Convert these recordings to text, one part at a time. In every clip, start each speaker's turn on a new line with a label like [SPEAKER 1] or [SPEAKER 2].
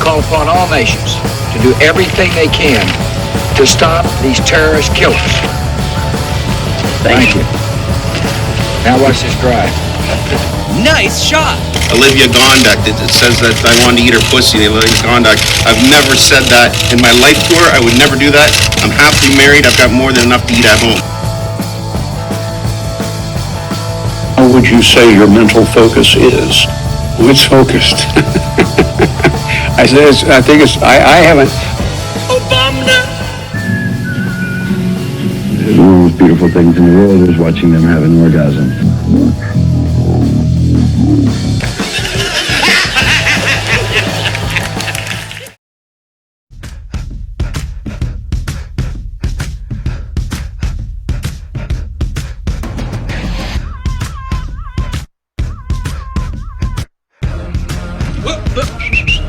[SPEAKER 1] call upon all nations to do everything they can to stop these terrorist killers. Thank you. Now watch this drive.
[SPEAKER 2] Nice shot.
[SPEAKER 3] Olivia Gondak, it says that I wanted to eat her pussy. Olivia Gondak. I've never said that in my life to her. I would never do that. I'm happily married. I've got more than enough to eat at home.
[SPEAKER 4] How would you say your mental focus is? Well, it's focused. I haven't.
[SPEAKER 2] Obama.
[SPEAKER 5] One of the most beautiful things in the world is watching them have an orgasm.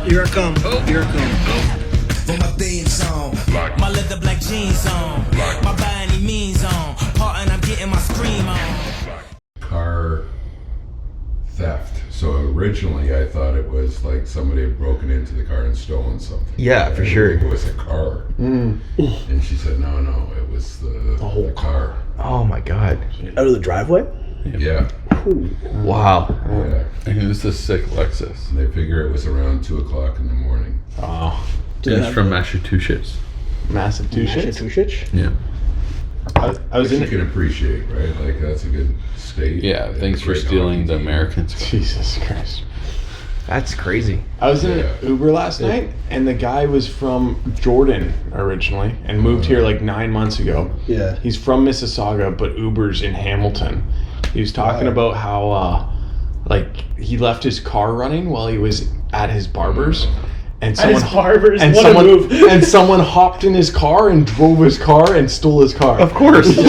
[SPEAKER 6] Here I come. Oh, here I come.
[SPEAKER 2] For my theme song, my leather black jeans on, my by any means on, part and I'm getting my scream on.
[SPEAKER 7] Car theft. So originally I thought it was like somebody had broken into the car and stolen something.
[SPEAKER 8] Yeah, for sure.
[SPEAKER 7] It was a car. And she said, no, it was the whole car.
[SPEAKER 8] Oh my god.
[SPEAKER 6] Out of the driveway?
[SPEAKER 7] Yeah.
[SPEAKER 8] Wow.
[SPEAKER 7] Yeah.
[SPEAKER 9] And it was a sick Lexus.
[SPEAKER 7] And they figure it was around 2 o'clock in the morning.
[SPEAKER 9] Oh. It's from Massachusetts.
[SPEAKER 6] Massachusetts?
[SPEAKER 9] Yeah.
[SPEAKER 7] I was you can appreciate, right? Like that's a good state.
[SPEAKER 9] Yeah, thanks for stealing the Americans.
[SPEAKER 10] Jesus Christ.
[SPEAKER 8] That's crazy.
[SPEAKER 10] I was in an Uber last night, and the guy was from Jordan originally and moved here like 9 months ago.
[SPEAKER 6] Yeah.
[SPEAKER 10] He's from Mississauga, but Uber's in Hamilton. He was talking about how, like, he left his car running while he was at his barber's. And someone, and someone hopped in his car and drove his car and stole his car.
[SPEAKER 8] Of course.
[SPEAKER 10] Listen.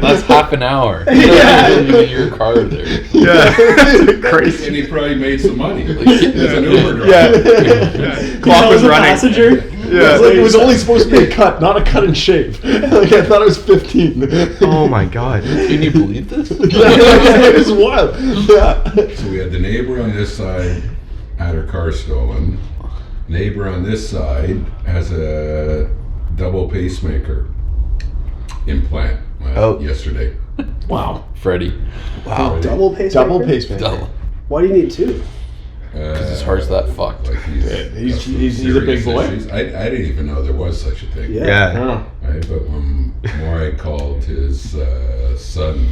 [SPEAKER 9] That's half an hour.
[SPEAKER 10] Yeah.
[SPEAKER 9] Leaving your car there.
[SPEAKER 10] Yeah. Crazy.
[SPEAKER 7] And he probably made some money. Like, as an Uber driver.
[SPEAKER 10] Yeah.
[SPEAKER 6] Clock was running. Passenger?
[SPEAKER 10] Yeah. It was only supposed to be a cut, not a cut and shave. Like, I thought it was 15.
[SPEAKER 8] Oh my god.
[SPEAKER 9] Can you believe this?
[SPEAKER 10] It was wild. Yeah.
[SPEAKER 7] So we had the neighbor on this side had her car stolen. Neighbor on this side has a double pacemaker implant yesterday.
[SPEAKER 10] Wow.
[SPEAKER 9] Freddie.
[SPEAKER 8] Wow.
[SPEAKER 6] Double pacemaker?
[SPEAKER 10] Double pacemaker.
[SPEAKER 9] Double.
[SPEAKER 6] Why do you need two?
[SPEAKER 9] Because his heart's that fucked.
[SPEAKER 7] Like
[SPEAKER 10] He's a big boy.
[SPEAKER 7] I didn't even know there was such a thing.
[SPEAKER 8] Yeah.
[SPEAKER 7] But when Maury called his son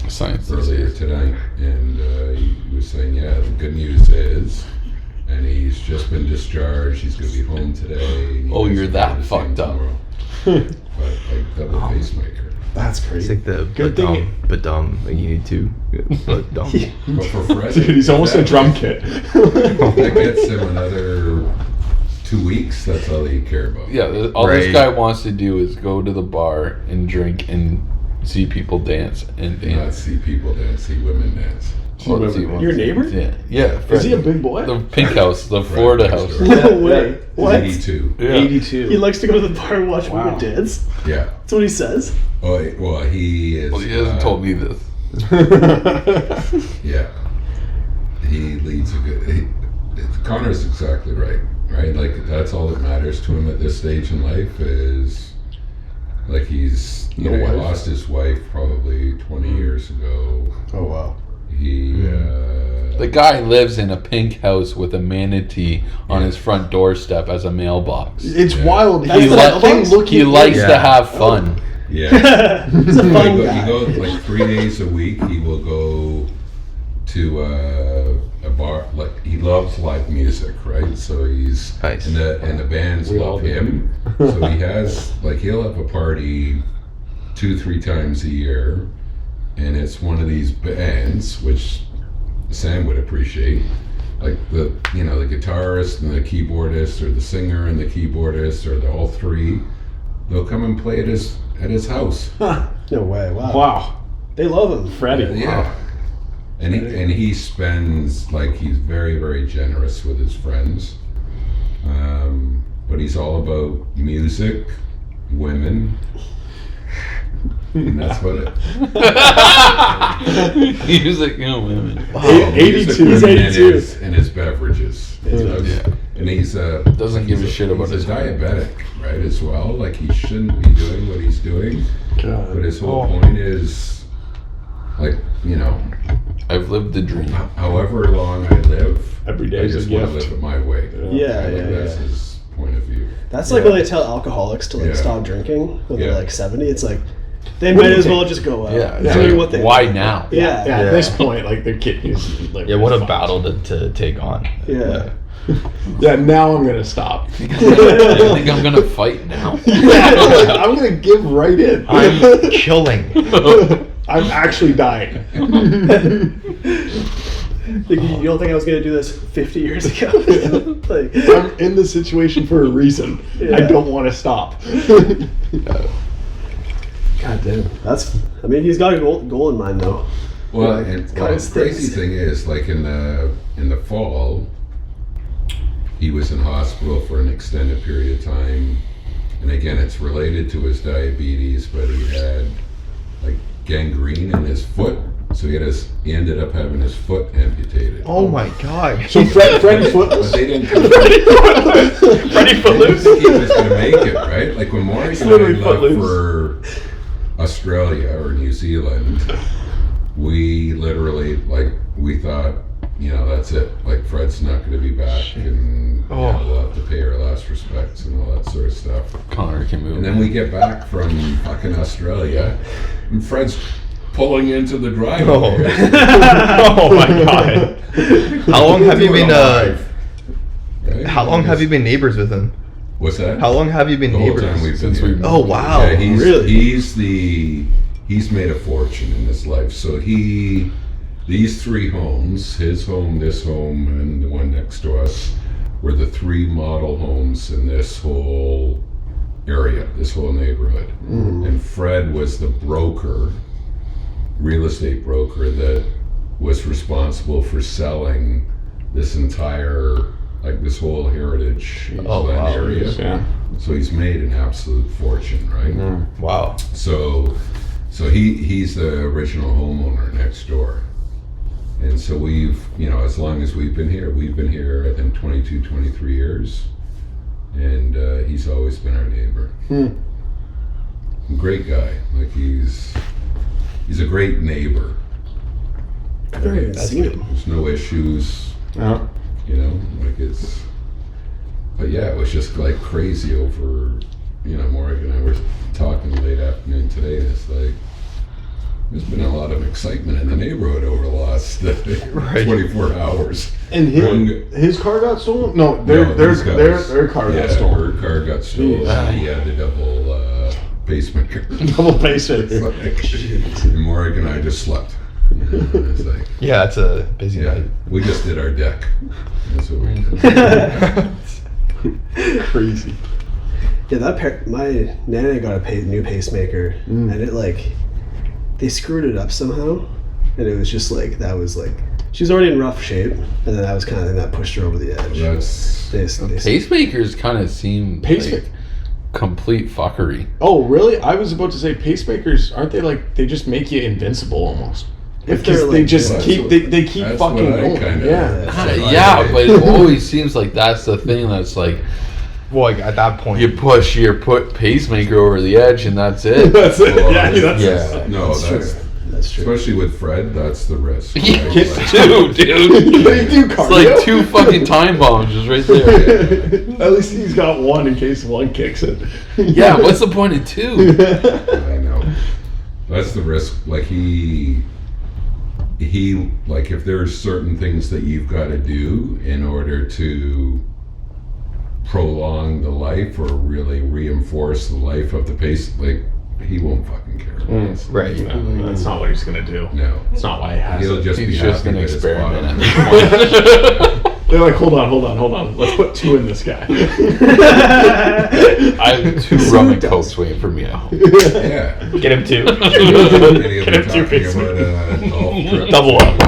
[SPEAKER 9] Science
[SPEAKER 7] earlier tonight, and he was saying, the good news is, and he's just been discharged, he's going to be home today.
[SPEAKER 9] Oh, you're that fucked up.
[SPEAKER 7] But like double pacemaker.
[SPEAKER 6] That's
[SPEAKER 8] It's
[SPEAKER 6] crazy.
[SPEAKER 8] like the
[SPEAKER 10] Good thing
[SPEAKER 8] but dumb. Like you need two. But dumb.
[SPEAKER 7] But for Fred,
[SPEAKER 10] Dude, he's almost a drum kit.
[SPEAKER 7] That gets him another 2 weeks. That's all he care about.
[SPEAKER 9] Yeah, all this guy wants to do is go to the bar and drink and see people dance and
[SPEAKER 7] Not
[SPEAKER 9] dance.
[SPEAKER 7] see people dance, see women dance.
[SPEAKER 10] Your neighbor?
[SPEAKER 9] Yeah.
[SPEAKER 10] Is he a big boy?
[SPEAKER 9] The pink house, the Florida house.
[SPEAKER 6] No way. What?
[SPEAKER 7] 82.
[SPEAKER 9] Yeah.
[SPEAKER 10] 82.
[SPEAKER 6] He likes to go to the bar and watch women dance?
[SPEAKER 7] Yeah.
[SPEAKER 6] That's what he says?
[SPEAKER 7] Oh, well, he is.
[SPEAKER 9] Well, he hasn't told me this.
[SPEAKER 7] Yeah. He leads a good. Connor's exactly right. Right? Like, that's all that matters to him at this stage in life is. Like, he's. He lost his wife probably 20 years ago.
[SPEAKER 10] Oh, wow.
[SPEAKER 9] The guy lives in a pink house with a manatee on his front doorstep as a mailbox.
[SPEAKER 10] It's wild.
[SPEAKER 9] He likes to have fun.
[SPEAKER 7] Yeah.
[SPEAKER 6] He's a fun guy.
[SPEAKER 7] He goes like 3 days a week. He will go to a bar. Like, he loves live music, right? So he's
[SPEAKER 8] Nice.
[SPEAKER 7] and the bands love him. So he has he'll have a party 2-3 times a year, and it's one of these bands which Sam would appreciate, like the guitarist and the keyboardist, or the singer and the keyboardist, or all three. They'll come and play at his house.
[SPEAKER 6] No way. Wow.
[SPEAKER 10] Wow.
[SPEAKER 6] They love him.
[SPEAKER 10] Freddie.
[SPEAKER 7] Yeah.
[SPEAKER 10] Wow.
[SPEAKER 7] And he spends, he's very, very generous with his friends. But he's all about music, women, And that's what it.
[SPEAKER 9] Music, you know, women.
[SPEAKER 7] Oh,
[SPEAKER 10] 82.
[SPEAKER 7] He's
[SPEAKER 10] He's 82.
[SPEAKER 7] And his beverages. And he's
[SPEAKER 9] Doesn't give a shit about
[SPEAKER 7] his
[SPEAKER 9] his
[SPEAKER 7] diabetic, right? As well, like he shouldn't be doing what he's doing.
[SPEAKER 10] God.
[SPEAKER 7] But his whole point is, like, you know,
[SPEAKER 9] I've lived the dream.
[SPEAKER 7] however long I live,
[SPEAKER 10] Every day
[SPEAKER 7] I
[SPEAKER 10] is a
[SPEAKER 7] just want to
[SPEAKER 10] gift.
[SPEAKER 7] live it my way.
[SPEAKER 6] Yeah,
[SPEAKER 7] Like,
[SPEAKER 6] yeah,
[SPEAKER 7] that's
[SPEAKER 6] yeah.
[SPEAKER 7] his point of view.
[SPEAKER 6] That's like when they tell alcoholics to like
[SPEAKER 7] Yeah.
[SPEAKER 6] stop drinking when
[SPEAKER 7] Yeah.
[SPEAKER 6] they're like 70. It's like they might as well just go out.
[SPEAKER 9] Yeah,
[SPEAKER 6] doing what they
[SPEAKER 9] why now?
[SPEAKER 6] Yeah.
[SPEAKER 10] Yeah, at this point, like their kidneys. Like,
[SPEAKER 8] Yeah, what a battle to take on.
[SPEAKER 6] Yeah.
[SPEAKER 10] Yeah, now I'm gonna stop.
[SPEAKER 9] I think I'm gonna fight now.
[SPEAKER 10] I'm gonna give right in.
[SPEAKER 8] I'm killing.
[SPEAKER 10] I'm actually dying.
[SPEAKER 6] Like, you don't think I was gonna do this 50 years ago? Like,
[SPEAKER 10] I'm in the situation for a reason.
[SPEAKER 6] Yeah.
[SPEAKER 10] I don't want to stop.
[SPEAKER 6] God damn. That's. I mean, he's got a goal in mind though.
[SPEAKER 7] Well,
[SPEAKER 6] Like,
[SPEAKER 7] and
[SPEAKER 6] cut
[SPEAKER 7] the
[SPEAKER 6] his
[SPEAKER 7] crazy
[SPEAKER 6] things.
[SPEAKER 7] thing is, like in the fall, he was in hospital for an extended period of time, and again, it's related to his diabetes, but he had like gangrene in his foot, so he ended up having his foot amputated.
[SPEAKER 8] Oh my god.
[SPEAKER 10] So Freddy
[SPEAKER 7] But
[SPEAKER 10] Footloose.
[SPEAKER 7] they didn't.
[SPEAKER 10] Freddy
[SPEAKER 7] I didn't
[SPEAKER 10] Footloose.
[SPEAKER 7] think he was going to make it, right? Like when Maurice and I
[SPEAKER 10] Literally
[SPEAKER 7] left
[SPEAKER 10] Footloose.
[SPEAKER 7] for Australia or New Zealand, we literally, like, we thought, you know, that's it. Like, Fred's not going to be back, and you know, we'll have to pay our last respects and all that sort of stuff.
[SPEAKER 9] Connor can move.
[SPEAKER 7] And then we get back from fucking Australia, and Fred's pulling into the driveway.
[SPEAKER 8] Oh my god. How long have you been
[SPEAKER 7] Right?
[SPEAKER 8] how long have you been neighbors with him?
[SPEAKER 7] What's that?
[SPEAKER 8] How long have you been
[SPEAKER 7] The whole
[SPEAKER 8] neighbors?
[SPEAKER 7] time we've been
[SPEAKER 9] Since
[SPEAKER 7] here.
[SPEAKER 9] we've-
[SPEAKER 8] Oh wow.
[SPEAKER 7] Yeah, he's
[SPEAKER 6] Really?
[SPEAKER 7] he's made a fortune in his life. So these three homes, his home, this home, and the one next to us, were the three model homes in this whole area, this whole neighborhood. And Fred was the broker, real estate broker, that was responsible for selling this entire, like this whole heritage land area.
[SPEAKER 10] Yeah.
[SPEAKER 7] So he's made an absolute fortune, right?
[SPEAKER 8] Wow.
[SPEAKER 7] So he's the original homeowner next door. And so we've, you know, as long as we've been here, I think 22, 23 years. And he's always been our neighbor. Great guy. Like he's a great neighbor.
[SPEAKER 6] I've never even seen him.
[SPEAKER 7] There's no issues,
[SPEAKER 10] Yeah.
[SPEAKER 7] you know, like it's, but yeah, it was just like crazy over, you know, Morgan and I were talking late afternoon today, and it's like, there's been a lot of excitement in the neighborhood over the last 24 hours.
[SPEAKER 10] And his car got stolen? No, their car got stolen.
[SPEAKER 7] Her car got stolen. He had the double pacemaker.
[SPEAKER 10] Double pacemaker.
[SPEAKER 7] And Morgan and I just slept. It's like,
[SPEAKER 8] Yeah, it's a busy
[SPEAKER 7] yeah,
[SPEAKER 8] night.
[SPEAKER 7] we just did our deck. That's what we did.
[SPEAKER 10] Crazy.
[SPEAKER 6] Yeah, my nana got a new pacemaker, and it like they screwed it up somehow, and it was just like she was already in rough shape, and then that was kind of the thing that pushed her over the edge.
[SPEAKER 7] That's
[SPEAKER 9] Pacemakers kind of seem like complete fuckery.
[SPEAKER 10] Oh, really? I was about to say pacemakers, aren't they like, they just make you invincible almost?
[SPEAKER 6] If
[SPEAKER 10] Because
[SPEAKER 6] they're
[SPEAKER 10] they
[SPEAKER 6] like-
[SPEAKER 10] just
[SPEAKER 7] That's
[SPEAKER 10] keep,
[SPEAKER 7] what-
[SPEAKER 10] they keep
[SPEAKER 7] that's
[SPEAKER 10] fucking
[SPEAKER 7] what I
[SPEAKER 10] going.
[SPEAKER 7] kinda-
[SPEAKER 10] Yeah.
[SPEAKER 9] Yeah, but it always seems like that's the thing that's like,
[SPEAKER 8] Well, like at that point,
[SPEAKER 9] you push your pacemaker over the edge and that's it.
[SPEAKER 10] That's it.
[SPEAKER 7] Well,
[SPEAKER 10] Yeah, that's
[SPEAKER 9] yeah.
[SPEAKER 7] No,
[SPEAKER 6] That's true.
[SPEAKER 7] especially with Fred, that's the risk.
[SPEAKER 9] Yeah,
[SPEAKER 7] right?
[SPEAKER 9] it's
[SPEAKER 7] Like,
[SPEAKER 9] two, dude.
[SPEAKER 10] They do
[SPEAKER 9] It's
[SPEAKER 10] cardio.
[SPEAKER 9] like 2 fucking time bombs just right there.
[SPEAKER 10] At least he's got one in case one kicks it.
[SPEAKER 9] Yeah, what's the point of 2?
[SPEAKER 7] I know. That's the risk. Like he like if there's certain things that you've got to do in order to prolong the life or really reinforce the life of the pace, like he won't fucking care.
[SPEAKER 8] right?
[SPEAKER 10] No, that's not what he's gonna do.
[SPEAKER 7] No.
[SPEAKER 10] That's not why he has
[SPEAKER 7] He'll
[SPEAKER 10] it.
[SPEAKER 7] just
[SPEAKER 9] He's
[SPEAKER 7] be
[SPEAKER 9] just
[SPEAKER 7] happy
[SPEAKER 9] an
[SPEAKER 7] that it's
[SPEAKER 9] experiment
[SPEAKER 7] bottom.
[SPEAKER 9] at this point.
[SPEAKER 10] They're like, hold on. Let's put 2 in this guy.
[SPEAKER 9] I have 2 rum and cokes waiting for me at home.
[SPEAKER 7] Yeah.
[SPEAKER 8] Get him too.
[SPEAKER 7] Any of
[SPEAKER 10] Get
[SPEAKER 7] them
[SPEAKER 10] him two
[SPEAKER 7] talking about a golf trip
[SPEAKER 8] Double up.
[SPEAKER 7] to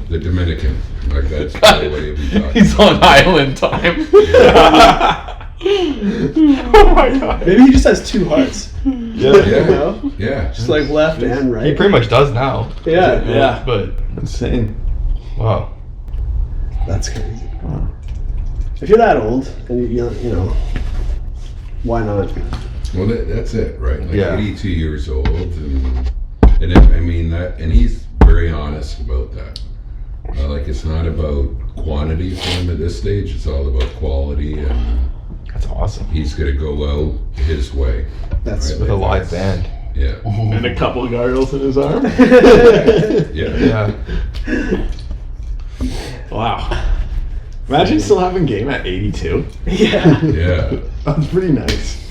[SPEAKER 7] the Dominican. Like that's the way to be talking.
[SPEAKER 9] He's on island time.
[SPEAKER 10] Oh my god.
[SPEAKER 6] Maybe he just has 2 hearts.
[SPEAKER 10] Yeah.
[SPEAKER 7] Yeah. Yeah.
[SPEAKER 6] Just like left and right.
[SPEAKER 8] He pretty much does now.
[SPEAKER 6] Yeah.
[SPEAKER 8] But
[SPEAKER 10] Insane.
[SPEAKER 8] wow.
[SPEAKER 6] That's crazy. If you're that old, and you know, why not?
[SPEAKER 7] Well, that's it, right? Like
[SPEAKER 8] Yeah.
[SPEAKER 7] 82 years old, and I mean that, and he's very honest about that. Like it's not about quantity for him at this stage; it's all about quality, and
[SPEAKER 8] That's awesome.
[SPEAKER 7] he's gonna go out his way.
[SPEAKER 6] That's
[SPEAKER 7] right?
[SPEAKER 8] With a
[SPEAKER 7] Like,
[SPEAKER 8] live band.
[SPEAKER 7] Yeah,
[SPEAKER 10] And a couple of gargles in his arm.
[SPEAKER 7] yeah.
[SPEAKER 8] Yeah.
[SPEAKER 10] Wow. Imagine still having game at 82.
[SPEAKER 6] Yeah.
[SPEAKER 7] Yeah.
[SPEAKER 10] That's pretty nice.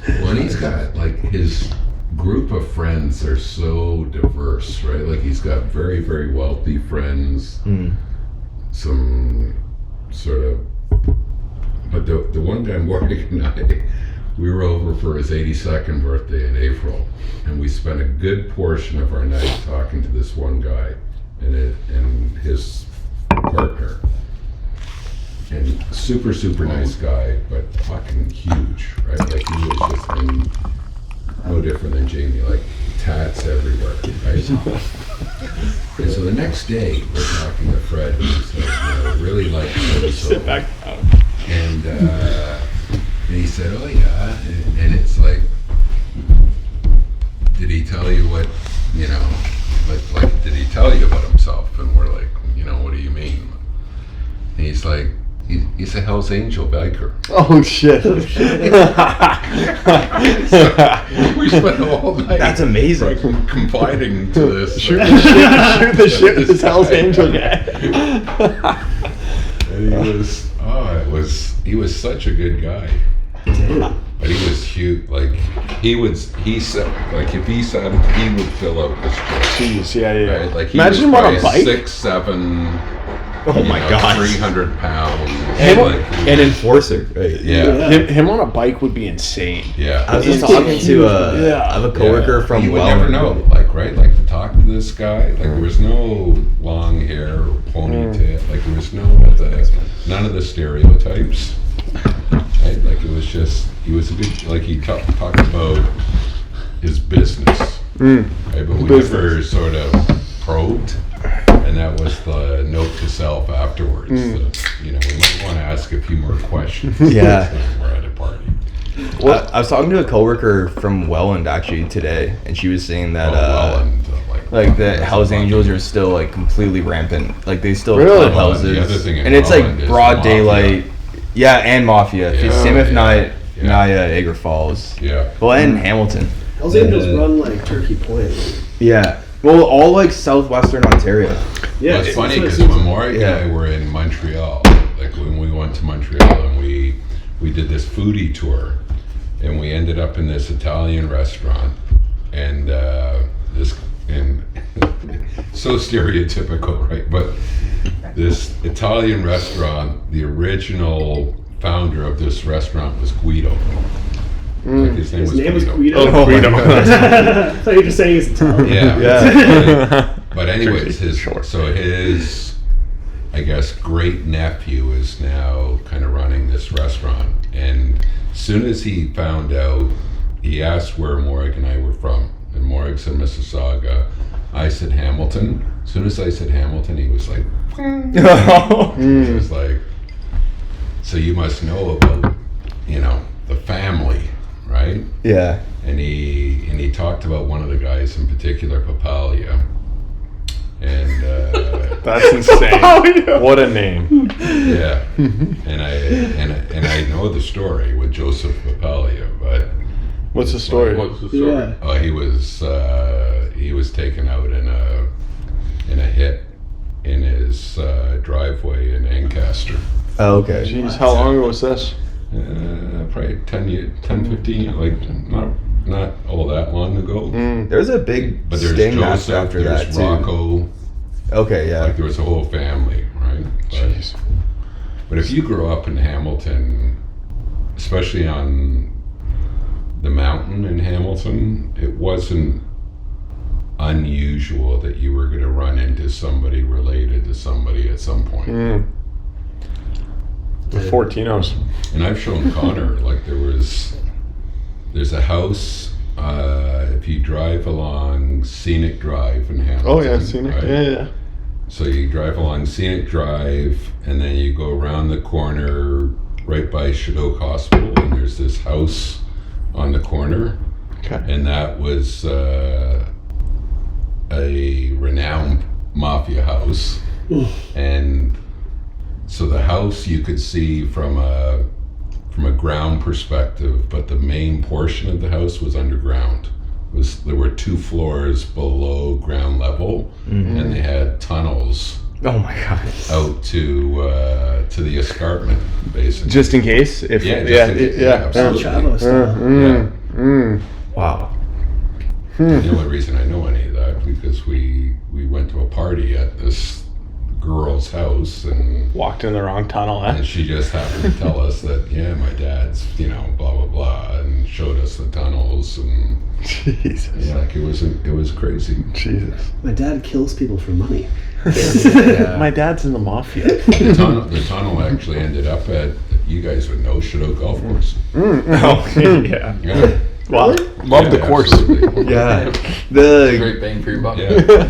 [SPEAKER 7] Well, and he's got like his group of friends are so diverse, right? Like he's got very, very wealthy friends, some sort of. But the one guy, Morgan and I, we were over for his 82nd birthday in April, and we spent a good portion of our night talking to this one guy and his partner. And super, super nice guy, but fucking huge, right? Like he was just, I mean, no different than Jamie, like tats everywhere, right? And so the next day, we're talking to Fred, who's like, you know, really like so-and-so.
[SPEAKER 10] Sit back down.
[SPEAKER 7] And he said, oh yeah, and it's like, did he tell you what, you know, like did he tell you about himself? And we're like, you know, what do you mean? And he's like, he's a Hell's Angel biker.
[SPEAKER 10] Oh shit.
[SPEAKER 7] So we spent the whole night.
[SPEAKER 8] That's amazing.
[SPEAKER 7] fucking confiding to this.
[SPEAKER 10] Shoot the shit with this Hell's Angel guy.
[SPEAKER 7] And he was such a good guy. But he was huge. Like he said, like if he said he would fill out the street.
[SPEAKER 10] Jeez, yeah.
[SPEAKER 7] Right? Like he
[SPEAKER 10] Imagine him
[SPEAKER 7] was
[SPEAKER 10] on a
[SPEAKER 7] probably
[SPEAKER 10] bike.
[SPEAKER 7] 6'7".
[SPEAKER 8] Oh my god.
[SPEAKER 7] 300 pounds.
[SPEAKER 8] An enforcer. Right.
[SPEAKER 7] Yeah.
[SPEAKER 10] Him on a bike would be insane.
[SPEAKER 7] Yeah.
[SPEAKER 8] I was just talking to I have a coworker from
[SPEAKER 7] you would
[SPEAKER 8] Welland.
[SPEAKER 7] never know, like, right? Like to talk to this guy, like there was no long hair or ponytail, like there was none of the stereotypes. Right? Like it was just, he was a good, like he talked about his business, right? But we never sort of probed, and that was the note to self afterwards. You know, we might want to ask a few more questions.
[SPEAKER 8] Yeah.
[SPEAKER 7] when we're at a party.
[SPEAKER 8] Well, I was talking to a coworker from Welland actually today, and she was saying that like the Hell's Angels are still like completely rampant. Like they still
[SPEAKER 10] Really?
[SPEAKER 8] club houses,
[SPEAKER 7] The other thing in
[SPEAKER 8] and it's like
[SPEAKER 7] Welland is
[SPEAKER 8] broad
[SPEAKER 7] Mafia.
[SPEAKER 8] daylight. Yeah, and Mafia.
[SPEAKER 7] Yeah.
[SPEAKER 8] Same if
[SPEAKER 7] Yeah.
[SPEAKER 8] Naya Agar Falls.
[SPEAKER 7] Yeah.
[SPEAKER 8] Well, and Hamilton.
[SPEAKER 6] Hell's Angels run like Turkey Point.
[SPEAKER 8] Yeah. Well, all like southwestern Ontario.
[SPEAKER 6] Yeah,
[SPEAKER 7] Well, it's funny
[SPEAKER 6] what it
[SPEAKER 7] because
[SPEAKER 6] seems
[SPEAKER 7] when
[SPEAKER 6] like.
[SPEAKER 7] Maury and I were in Montreal, like when we went to Montreal and we did this foodie tour, and we ended up in this Italian restaurant, and so stereotypical, right? But this Italian restaurant, the original founder of this restaurant was Guido. Like his name was Guido.
[SPEAKER 6] Oh,
[SPEAKER 10] Guido.
[SPEAKER 6] I thought you were just saying he's Italian.
[SPEAKER 7] Yeah. But anyways, his I guess great nephew is now kind of running this restaurant, and as soon as he found out, he asked where Morag and I were from, and Morag said Mississauga. I said Hamilton. As soon as I said Hamilton, he was like, he was like, so you must know about, you know, the family, right?
[SPEAKER 8] Yeah.
[SPEAKER 7] And he talked about one of the guys in particular, Papalia. And
[SPEAKER 10] That's insane. What a name.
[SPEAKER 7] yeah, and I know the story with Joseph Papalia, but
[SPEAKER 10] What's the story?
[SPEAKER 6] Yeah.
[SPEAKER 7] oh, he was taken out in a hit in his driveway in Ancaster.
[SPEAKER 8] Oh, okay.
[SPEAKER 10] Jeez, how long ago was this?
[SPEAKER 7] Probably 10, 15 years, like not all that long ago.
[SPEAKER 8] There's a big
[SPEAKER 7] But there's
[SPEAKER 8] sting match
[SPEAKER 7] Joseph,
[SPEAKER 8] after that
[SPEAKER 7] there's
[SPEAKER 8] too.
[SPEAKER 7] Rocco.
[SPEAKER 8] Okay, yeah.
[SPEAKER 7] Like there was a whole family, right? But if you grew up in Hamilton, especially on the mountain in Hamilton, it wasn't unusual that you were going to run into somebody related to somebody at some point.
[SPEAKER 10] The Fortinos.
[SPEAKER 7] And I've shown Connor, like there's a house if you drive along Scenic Drive in Hamilton.
[SPEAKER 10] Oh yeah, scenic.
[SPEAKER 7] right?
[SPEAKER 10] Yeah.
[SPEAKER 7] So you drive along Scenic Drive, and then you go around the corner right by Shadoke Hospital, and there's this house on the corner.
[SPEAKER 10] Okay.
[SPEAKER 7] And that was a renowned mafia house. And so the house you could see from a ground perspective, but the main portion of the house was underground. There were 2 floors below ground level, and they had tunnels.
[SPEAKER 8] Oh my god.
[SPEAKER 7] Out to the escarpment, basically.
[SPEAKER 10] Just in case. If
[SPEAKER 7] absolutely.
[SPEAKER 8] Wow.
[SPEAKER 7] The only reason I know any of that because we went to a party at this girl's house and
[SPEAKER 10] walked in the wrong tunnel,
[SPEAKER 7] and she just happened to tell us that my dad's blah blah blah and showed us the tunnels and
[SPEAKER 10] Jesus.
[SPEAKER 7] It was crazy.
[SPEAKER 10] Jesus.
[SPEAKER 6] My dad kills people for money.
[SPEAKER 10] My dad's in the mafia.
[SPEAKER 7] The tunnel actually ended up at, you guys would know, Shadoke Golf Course.
[SPEAKER 10] Yeah. Wow. Love the course.
[SPEAKER 7] Absolutely.
[SPEAKER 8] Yeah. The
[SPEAKER 9] Great bang for your buck.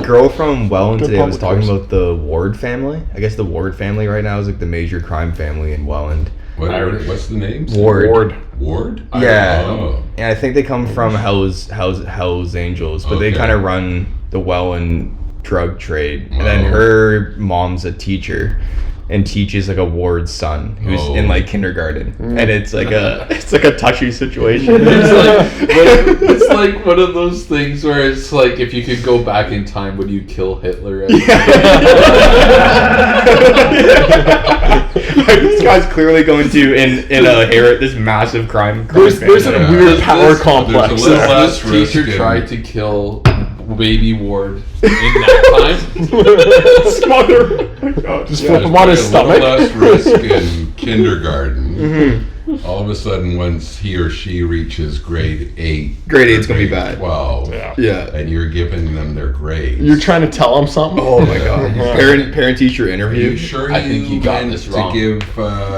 [SPEAKER 8] girl from Welland today was talking
[SPEAKER 10] course.
[SPEAKER 8] about the Ward family. I guess the Ward family right now is like the major crime family in Welland.
[SPEAKER 7] What's the name?
[SPEAKER 8] Ward.
[SPEAKER 7] Ward?
[SPEAKER 8] Yeah.
[SPEAKER 7] Oh.
[SPEAKER 8] And I think they come from Hell's Angels, but they
[SPEAKER 7] Okay.
[SPEAKER 8] kind of run the Welland drug trade. And then
[SPEAKER 7] Oh.
[SPEAKER 8] her mom's a teacher and teaches like a Ward's son who's in like kindergarten. And it's like a touchy situation.
[SPEAKER 9] It's like one of those things where it's like, if you could go back in time, would you kill Hitler?
[SPEAKER 8] This guy's clearly going to inherit this massive crime.
[SPEAKER 10] There's a
[SPEAKER 7] Yeah.
[SPEAKER 10] weird power complex.
[SPEAKER 7] There's a little
[SPEAKER 10] there.
[SPEAKER 7] less risk
[SPEAKER 9] Teacher
[SPEAKER 7] in-
[SPEAKER 9] tried to kill baby Ward in that time.
[SPEAKER 10] Smother. Just flip him on his
[SPEAKER 7] There's probably a
[SPEAKER 10] stomach.
[SPEAKER 7] little less risk in kindergarten. All of a sudden, once he or she reaches grade 8,
[SPEAKER 8] Grade 8's gonna be bad.
[SPEAKER 7] 12,
[SPEAKER 8] Yeah.
[SPEAKER 7] and you're giving them their grades.
[SPEAKER 10] You're trying to tell him something?
[SPEAKER 8] Oh my god. Parent teacher
[SPEAKER 7] Are
[SPEAKER 8] interview.
[SPEAKER 7] you sure
[SPEAKER 9] I think you got
[SPEAKER 7] meant
[SPEAKER 9] this
[SPEAKER 7] to
[SPEAKER 9] wrong.
[SPEAKER 7] give?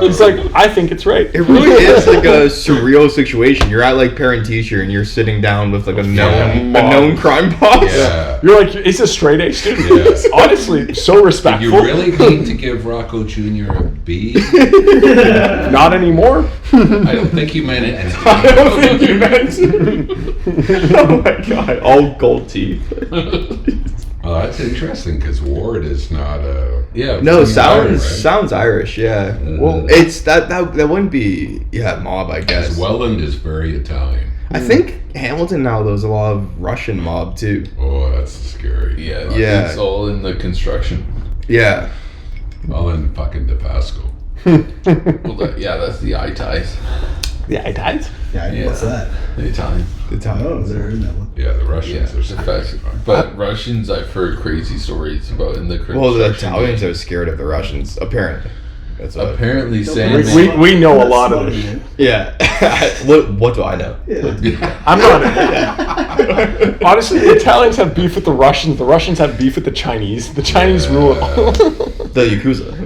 [SPEAKER 10] He's like, I think it's right.
[SPEAKER 8] It really is like a surreal situation. You're at like parent teacher and you're sitting down with like a known crime boss.
[SPEAKER 7] Yeah.
[SPEAKER 10] You're like, it's a straight A student.
[SPEAKER 7] Yeah.
[SPEAKER 10] Honestly, so
[SPEAKER 7] You
[SPEAKER 10] respectful.
[SPEAKER 7] really mean to give Rocco Jr. a B?
[SPEAKER 10] Not anymore.
[SPEAKER 7] I don't think you meant it.
[SPEAKER 10] I don't think you meant.
[SPEAKER 8] Oh my god. All gold teeth.
[SPEAKER 7] Well, that's interesting because Ward is not a
[SPEAKER 8] No,
[SPEAKER 7] he's Irish,
[SPEAKER 8] sounds Irish, yeah. Well, it's that wouldn't be mob, I guess.
[SPEAKER 7] Because Welland is very Italian.
[SPEAKER 8] I think Hamilton now there's a lot of Russian mob too.
[SPEAKER 7] Oh, that's scary.
[SPEAKER 9] Yeah,
[SPEAKER 8] Yeah.
[SPEAKER 9] it's all in the construction.
[SPEAKER 8] Yeah.
[SPEAKER 7] Welland, fucking DePasco.
[SPEAKER 9] Well, that's the eye ties.
[SPEAKER 10] Yeah, I died.
[SPEAKER 6] Yeah, what's that?
[SPEAKER 9] The Italian.
[SPEAKER 6] Oh, I've never heard that one.
[SPEAKER 7] Yeah, the Russians are
[SPEAKER 9] Facts. But Russians, I've heard crazy stories about in the construction.
[SPEAKER 8] Well, the Italians are scared of the Russians, apparently. That's what
[SPEAKER 9] Apparently, saying
[SPEAKER 10] We know a lot of this.
[SPEAKER 8] Yeah. what do I know?
[SPEAKER 10] I'm not. Honestly, the Italians have beef with the Russians. The Russians have beef with the Chinese. The Chinese rule it all.
[SPEAKER 8] The Yakuza.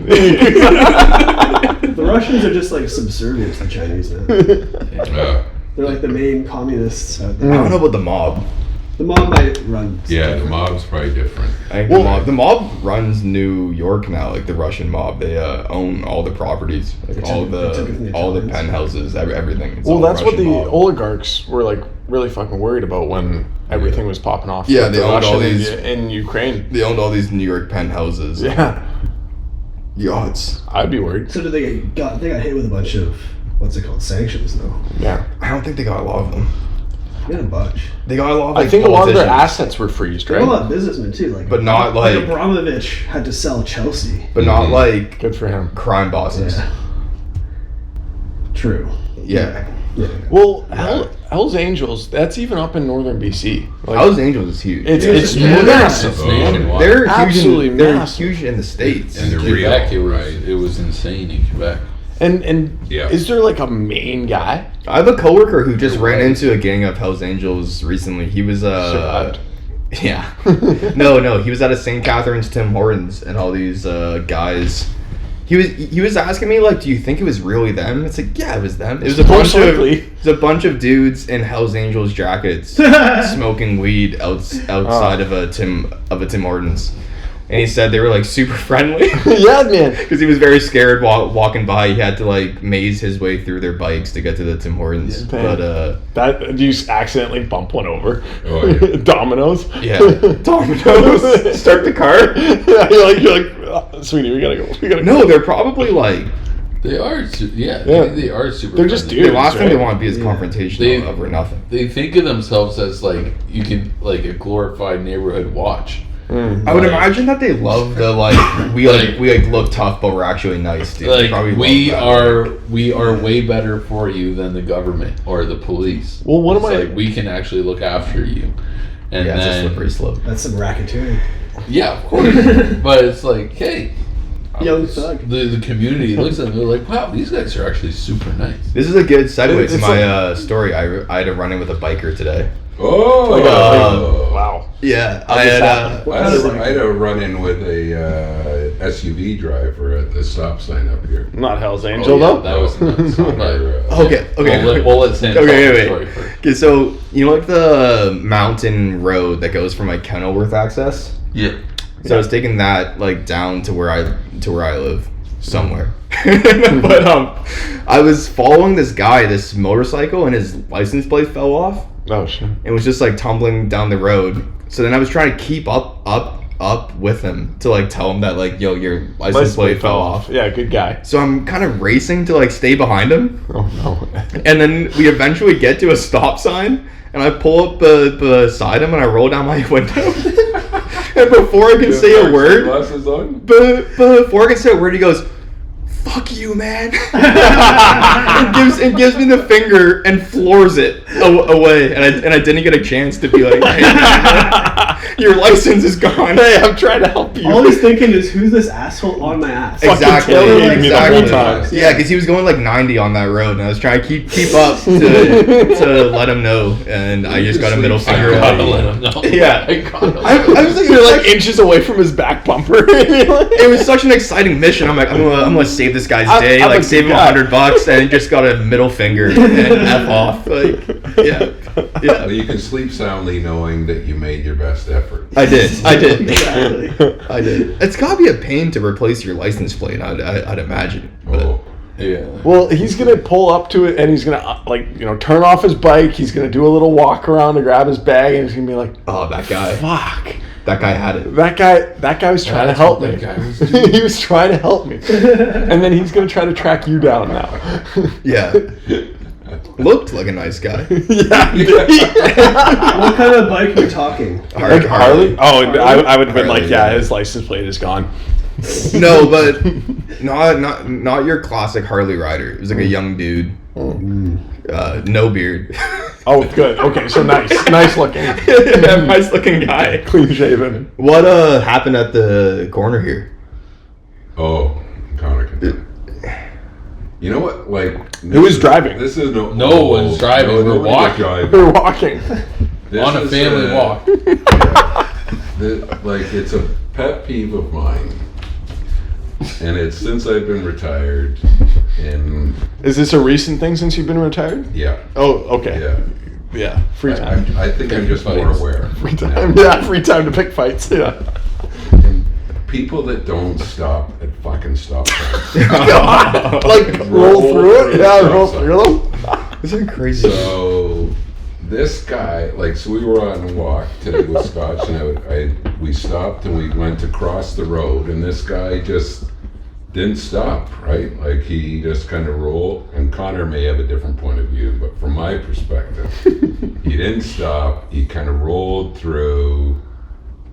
[SPEAKER 6] The Russians are just like subservient to the Chinese now. They're like the main communists out
[SPEAKER 8] I
[SPEAKER 6] there.
[SPEAKER 8] don't know about the mob.
[SPEAKER 6] The mob might run.
[SPEAKER 7] Yeah, the mob's probably different.
[SPEAKER 8] I think the mob runs New York now, like the Russian mob. They own all the properties, like
[SPEAKER 6] took it from the
[SPEAKER 8] all the
[SPEAKER 6] Italians.
[SPEAKER 8] penthouses, everything. It's
[SPEAKER 10] Well,
[SPEAKER 8] all
[SPEAKER 10] that's what
[SPEAKER 8] Russian
[SPEAKER 10] the
[SPEAKER 8] mob.
[SPEAKER 10] oligarchs were like really fucking worried about when everything was popping off.
[SPEAKER 8] Yeah,
[SPEAKER 10] with
[SPEAKER 8] they
[SPEAKER 10] the
[SPEAKER 8] owned all
[SPEAKER 10] Russian
[SPEAKER 8] these-
[SPEAKER 10] in Ukraine.
[SPEAKER 8] They owned all these New York penthouses.
[SPEAKER 10] Yeah,
[SPEAKER 8] Yachts.
[SPEAKER 10] I'd be worried.
[SPEAKER 6] So they got hit with a bunch of what's it called, sanctions though.
[SPEAKER 10] Yeah,
[SPEAKER 8] I don't think they got a lot of them.
[SPEAKER 6] They got a bunch.
[SPEAKER 8] They got a lot of
[SPEAKER 10] I
[SPEAKER 8] like,
[SPEAKER 10] think a lot of their
[SPEAKER 8] politicians,
[SPEAKER 10] assets were freezed,
[SPEAKER 6] They got a
[SPEAKER 10] right?
[SPEAKER 6] lot of businessmen too, like
[SPEAKER 8] But not like-
[SPEAKER 6] Abramovich had to sell Chelsea.
[SPEAKER 8] but not like
[SPEAKER 10] Good for him.
[SPEAKER 8] crime bosses.
[SPEAKER 6] Yeah. True.
[SPEAKER 8] Yeah.
[SPEAKER 6] Yeah.
[SPEAKER 10] Well, Hell's Angels, that's even up in northern BC. Like,
[SPEAKER 8] Hell's Angels is huge.
[SPEAKER 10] It's
[SPEAKER 7] Yeah.
[SPEAKER 10] massive,
[SPEAKER 7] Oh,
[SPEAKER 10] man.
[SPEAKER 7] wow.
[SPEAKER 8] They're
[SPEAKER 10] Absolutely
[SPEAKER 8] huge. They're
[SPEAKER 10] massive.
[SPEAKER 8] huge in the states.
[SPEAKER 7] And they're
[SPEAKER 9] Quebec,
[SPEAKER 7] real,
[SPEAKER 9] it was insane in Quebec.
[SPEAKER 10] And
[SPEAKER 7] Yeah.
[SPEAKER 10] is there like a main guy?
[SPEAKER 8] I have a coworker who just ran into a gang of Hell's Angels recently. He was
[SPEAKER 10] Survived.
[SPEAKER 8] yeah. No, he was at a St. Catharines Tim Hortons and all these guys He was asking me like, do you think it was really them? It's like, yeah, it was them. It was a bunch of dudes in Hell's Angels jackets smoking weed outside of a Tim Hortons. And he said they were like super friendly.
[SPEAKER 10] Yeah, man.
[SPEAKER 8] Because he was very scared walking by. He had to like maze his way through their bikes to get to the Tim Hortons.
[SPEAKER 10] Yeah, but
[SPEAKER 8] that
[SPEAKER 10] you accidentally bump one over.
[SPEAKER 7] Oh, yeah.
[SPEAKER 10] Dominoes.
[SPEAKER 8] Yeah, Dominoes. Start the car.
[SPEAKER 10] Yeah, you're like, sweetie, we gotta go.
[SPEAKER 8] No, they're probably like.
[SPEAKER 9] They are, they are super.
[SPEAKER 10] They're just
[SPEAKER 9] friendly.
[SPEAKER 10] dudes.
[SPEAKER 8] The last thing
[SPEAKER 10] right?
[SPEAKER 8] they want to be is confrontational over nothing.
[SPEAKER 9] They think of themselves as like a glorified neighborhood watch.
[SPEAKER 8] I would imagine that they love the we look tough but we're actually nice, dude.
[SPEAKER 9] Like we are way better for you than the government or the police.
[SPEAKER 10] Well,
[SPEAKER 9] we can actually look after you. And
[SPEAKER 8] it's a slippery slope.
[SPEAKER 6] That's some racketeering.
[SPEAKER 9] Yeah, of course. But it's like, hey,
[SPEAKER 6] young thug.
[SPEAKER 9] The community looks at them, they're like, wow, these guys are actually super nice.
[SPEAKER 8] This is a good segue to my story. I had a run-in with a biker today.
[SPEAKER 7] Oh,
[SPEAKER 10] wow.
[SPEAKER 8] Yeah,
[SPEAKER 7] I had a run-in with a SUV driver at the stop sign up here.
[SPEAKER 10] Not Hell's Angel though.
[SPEAKER 9] That was nuts.
[SPEAKER 8] Okay.
[SPEAKER 9] We'll let Sam tell the story first.
[SPEAKER 8] Okay, so you know like the mountain road that goes from like Kenilworth access?
[SPEAKER 9] Yeah.
[SPEAKER 8] So I was taking that like down to where I live somewhere. But I was following this guy, this motorcycle, and his license plate fell off.
[SPEAKER 10] Oh shit.
[SPEAKER 8] It was just like tumbling down the road. So then I was trying to keep up with him to like tell him that like, yo, your license plate fell off.
[SPEAKER 10] Yeah, good guy.
[SPEAKER 8] So I'm kind of racing to like stay behind him.
[SPEAKER 10] Oh no.
[SPEAKER 8] And then we eventually get to a stop sign, and I pull up beside him and I roll down my window. And before I can say a word, he goes, "Fuck you, man," and gives me the finger and floors it away, and I didn't get a chance to be like, "Hey, your license is gone."
[SPEAKER 10] Hey, I'm trying to help you.
[SPEAKER 6] All he's thinking is, who's this asshole on my ass?
[SPEAKER 8] Exactly.
[SPEAKER 6] Exactly.
[SPEAKER 8] Yeah, because he was going like 90 on that road, and I was trying to keep up to let him know, and I just got a middle finger.
[SPEAKER 9] I gotta let him know.
[SPEAKER 8] Yeah,
[SPEAKER 10] I was like, you're like inches away from his back bumper.
[SPEAKER 8] It was such an exciting mission. I'm like, I'm gonna save this guy's day,
[SPEAKER 10] I'm
[SPEAKER 8] like
[SPEAKER 10] a
[SPEAKER 8] save him
[SPEAKER 10] guy.
[SPEAKER 8] $100, and just got a middle finger and F off. Like, yeah.
[SPEAKER 7] Well, you can sleep soundly knowing that you made your best effort.
[SPEAKER 8] I did.
[SPEAKER 6] Exactly.
[SPEAKER 8] I did. It's gotta be a pain to replace your license plate. I'd imagine. But,
[SPEAKER 9] yeah.
[SPEAKER 10] Well, he's gonna pull up to it and he's gonna turn off his bike. He's gonna do a little walk around to grab his bag, and he's gonna be like,
[SPEAKER 8] oh, that guy.
[SPEAKER 10] Fuck.
[SPEAKER 8] That guy had it.
[SPEAKER 10] That guy was trying to help me. He was trying to help me. And then he's gonna try to track you down now.
[SPEAKER 8] Yeah. Looked like a nice guy.
[SPEAKER 10] Yeah.
[SPEAKER 6] What kind of bike are we talking?
[SPEAKER 10] Harley? Oh,
[SPEAKER 8] Harley?
[SPEAKER 10] I would have been
[SPEAKER 8] Harley,
[SPEAKER 10] like, yeah, his license plate is gone.
[SPEAKER 8] No, but not your classic Harley rider. It was like a young dude. No beard.
[SPEAKER 10] Oh, good. Okay, so nice looking.
[SPEAKER 8] Yeah, nice looking guy.
[SPEAKER 10] Clean shaven.
[SPEAKER 8] What happened at the corner here?
[SPEAKER 7] Oh, Connor can do. You know what? Like,
[SPEAKER 10] who was driving?
[SPEAKER 7] This is
[SPEAKER 9] no one's driving. We're walking.
[SPEAKER 10] We're walking
[SPEAKER 9] on a family walk.
[SPEAKER 7] It's a pet peeve of mine, and it's since I've been retired. And
[SPEAKER 10] is this a recent thing since you've been retired?
[SPEAKER 7] Yeah.
[SPEAKER 10] Oh, okay.
[SPEAKER 7] Yeah.
[SPEAKER 10] Yeah. Free time.
[SPEAKER 7] I think I'm just more aware.
[SPEAKER 10] Free time. Yeah, free time to pick fights. Yeah.
[SPEAKER 7] And people that don't stop at fucking stop signs.
[SPEAKER 10] Like roll through it? Yeah, roll through them.
[SPEAKER 8] Isn't crazy?
[SPEAKER 7] So this guy, so we were on a walk today with Scotch, and we stopped and we went to cross the road, and this guy just didn't stop, right? Like he just kind of rolled, and Connor may have a different point of view, but from my perspective, he didn't stop. He kind of rolled through,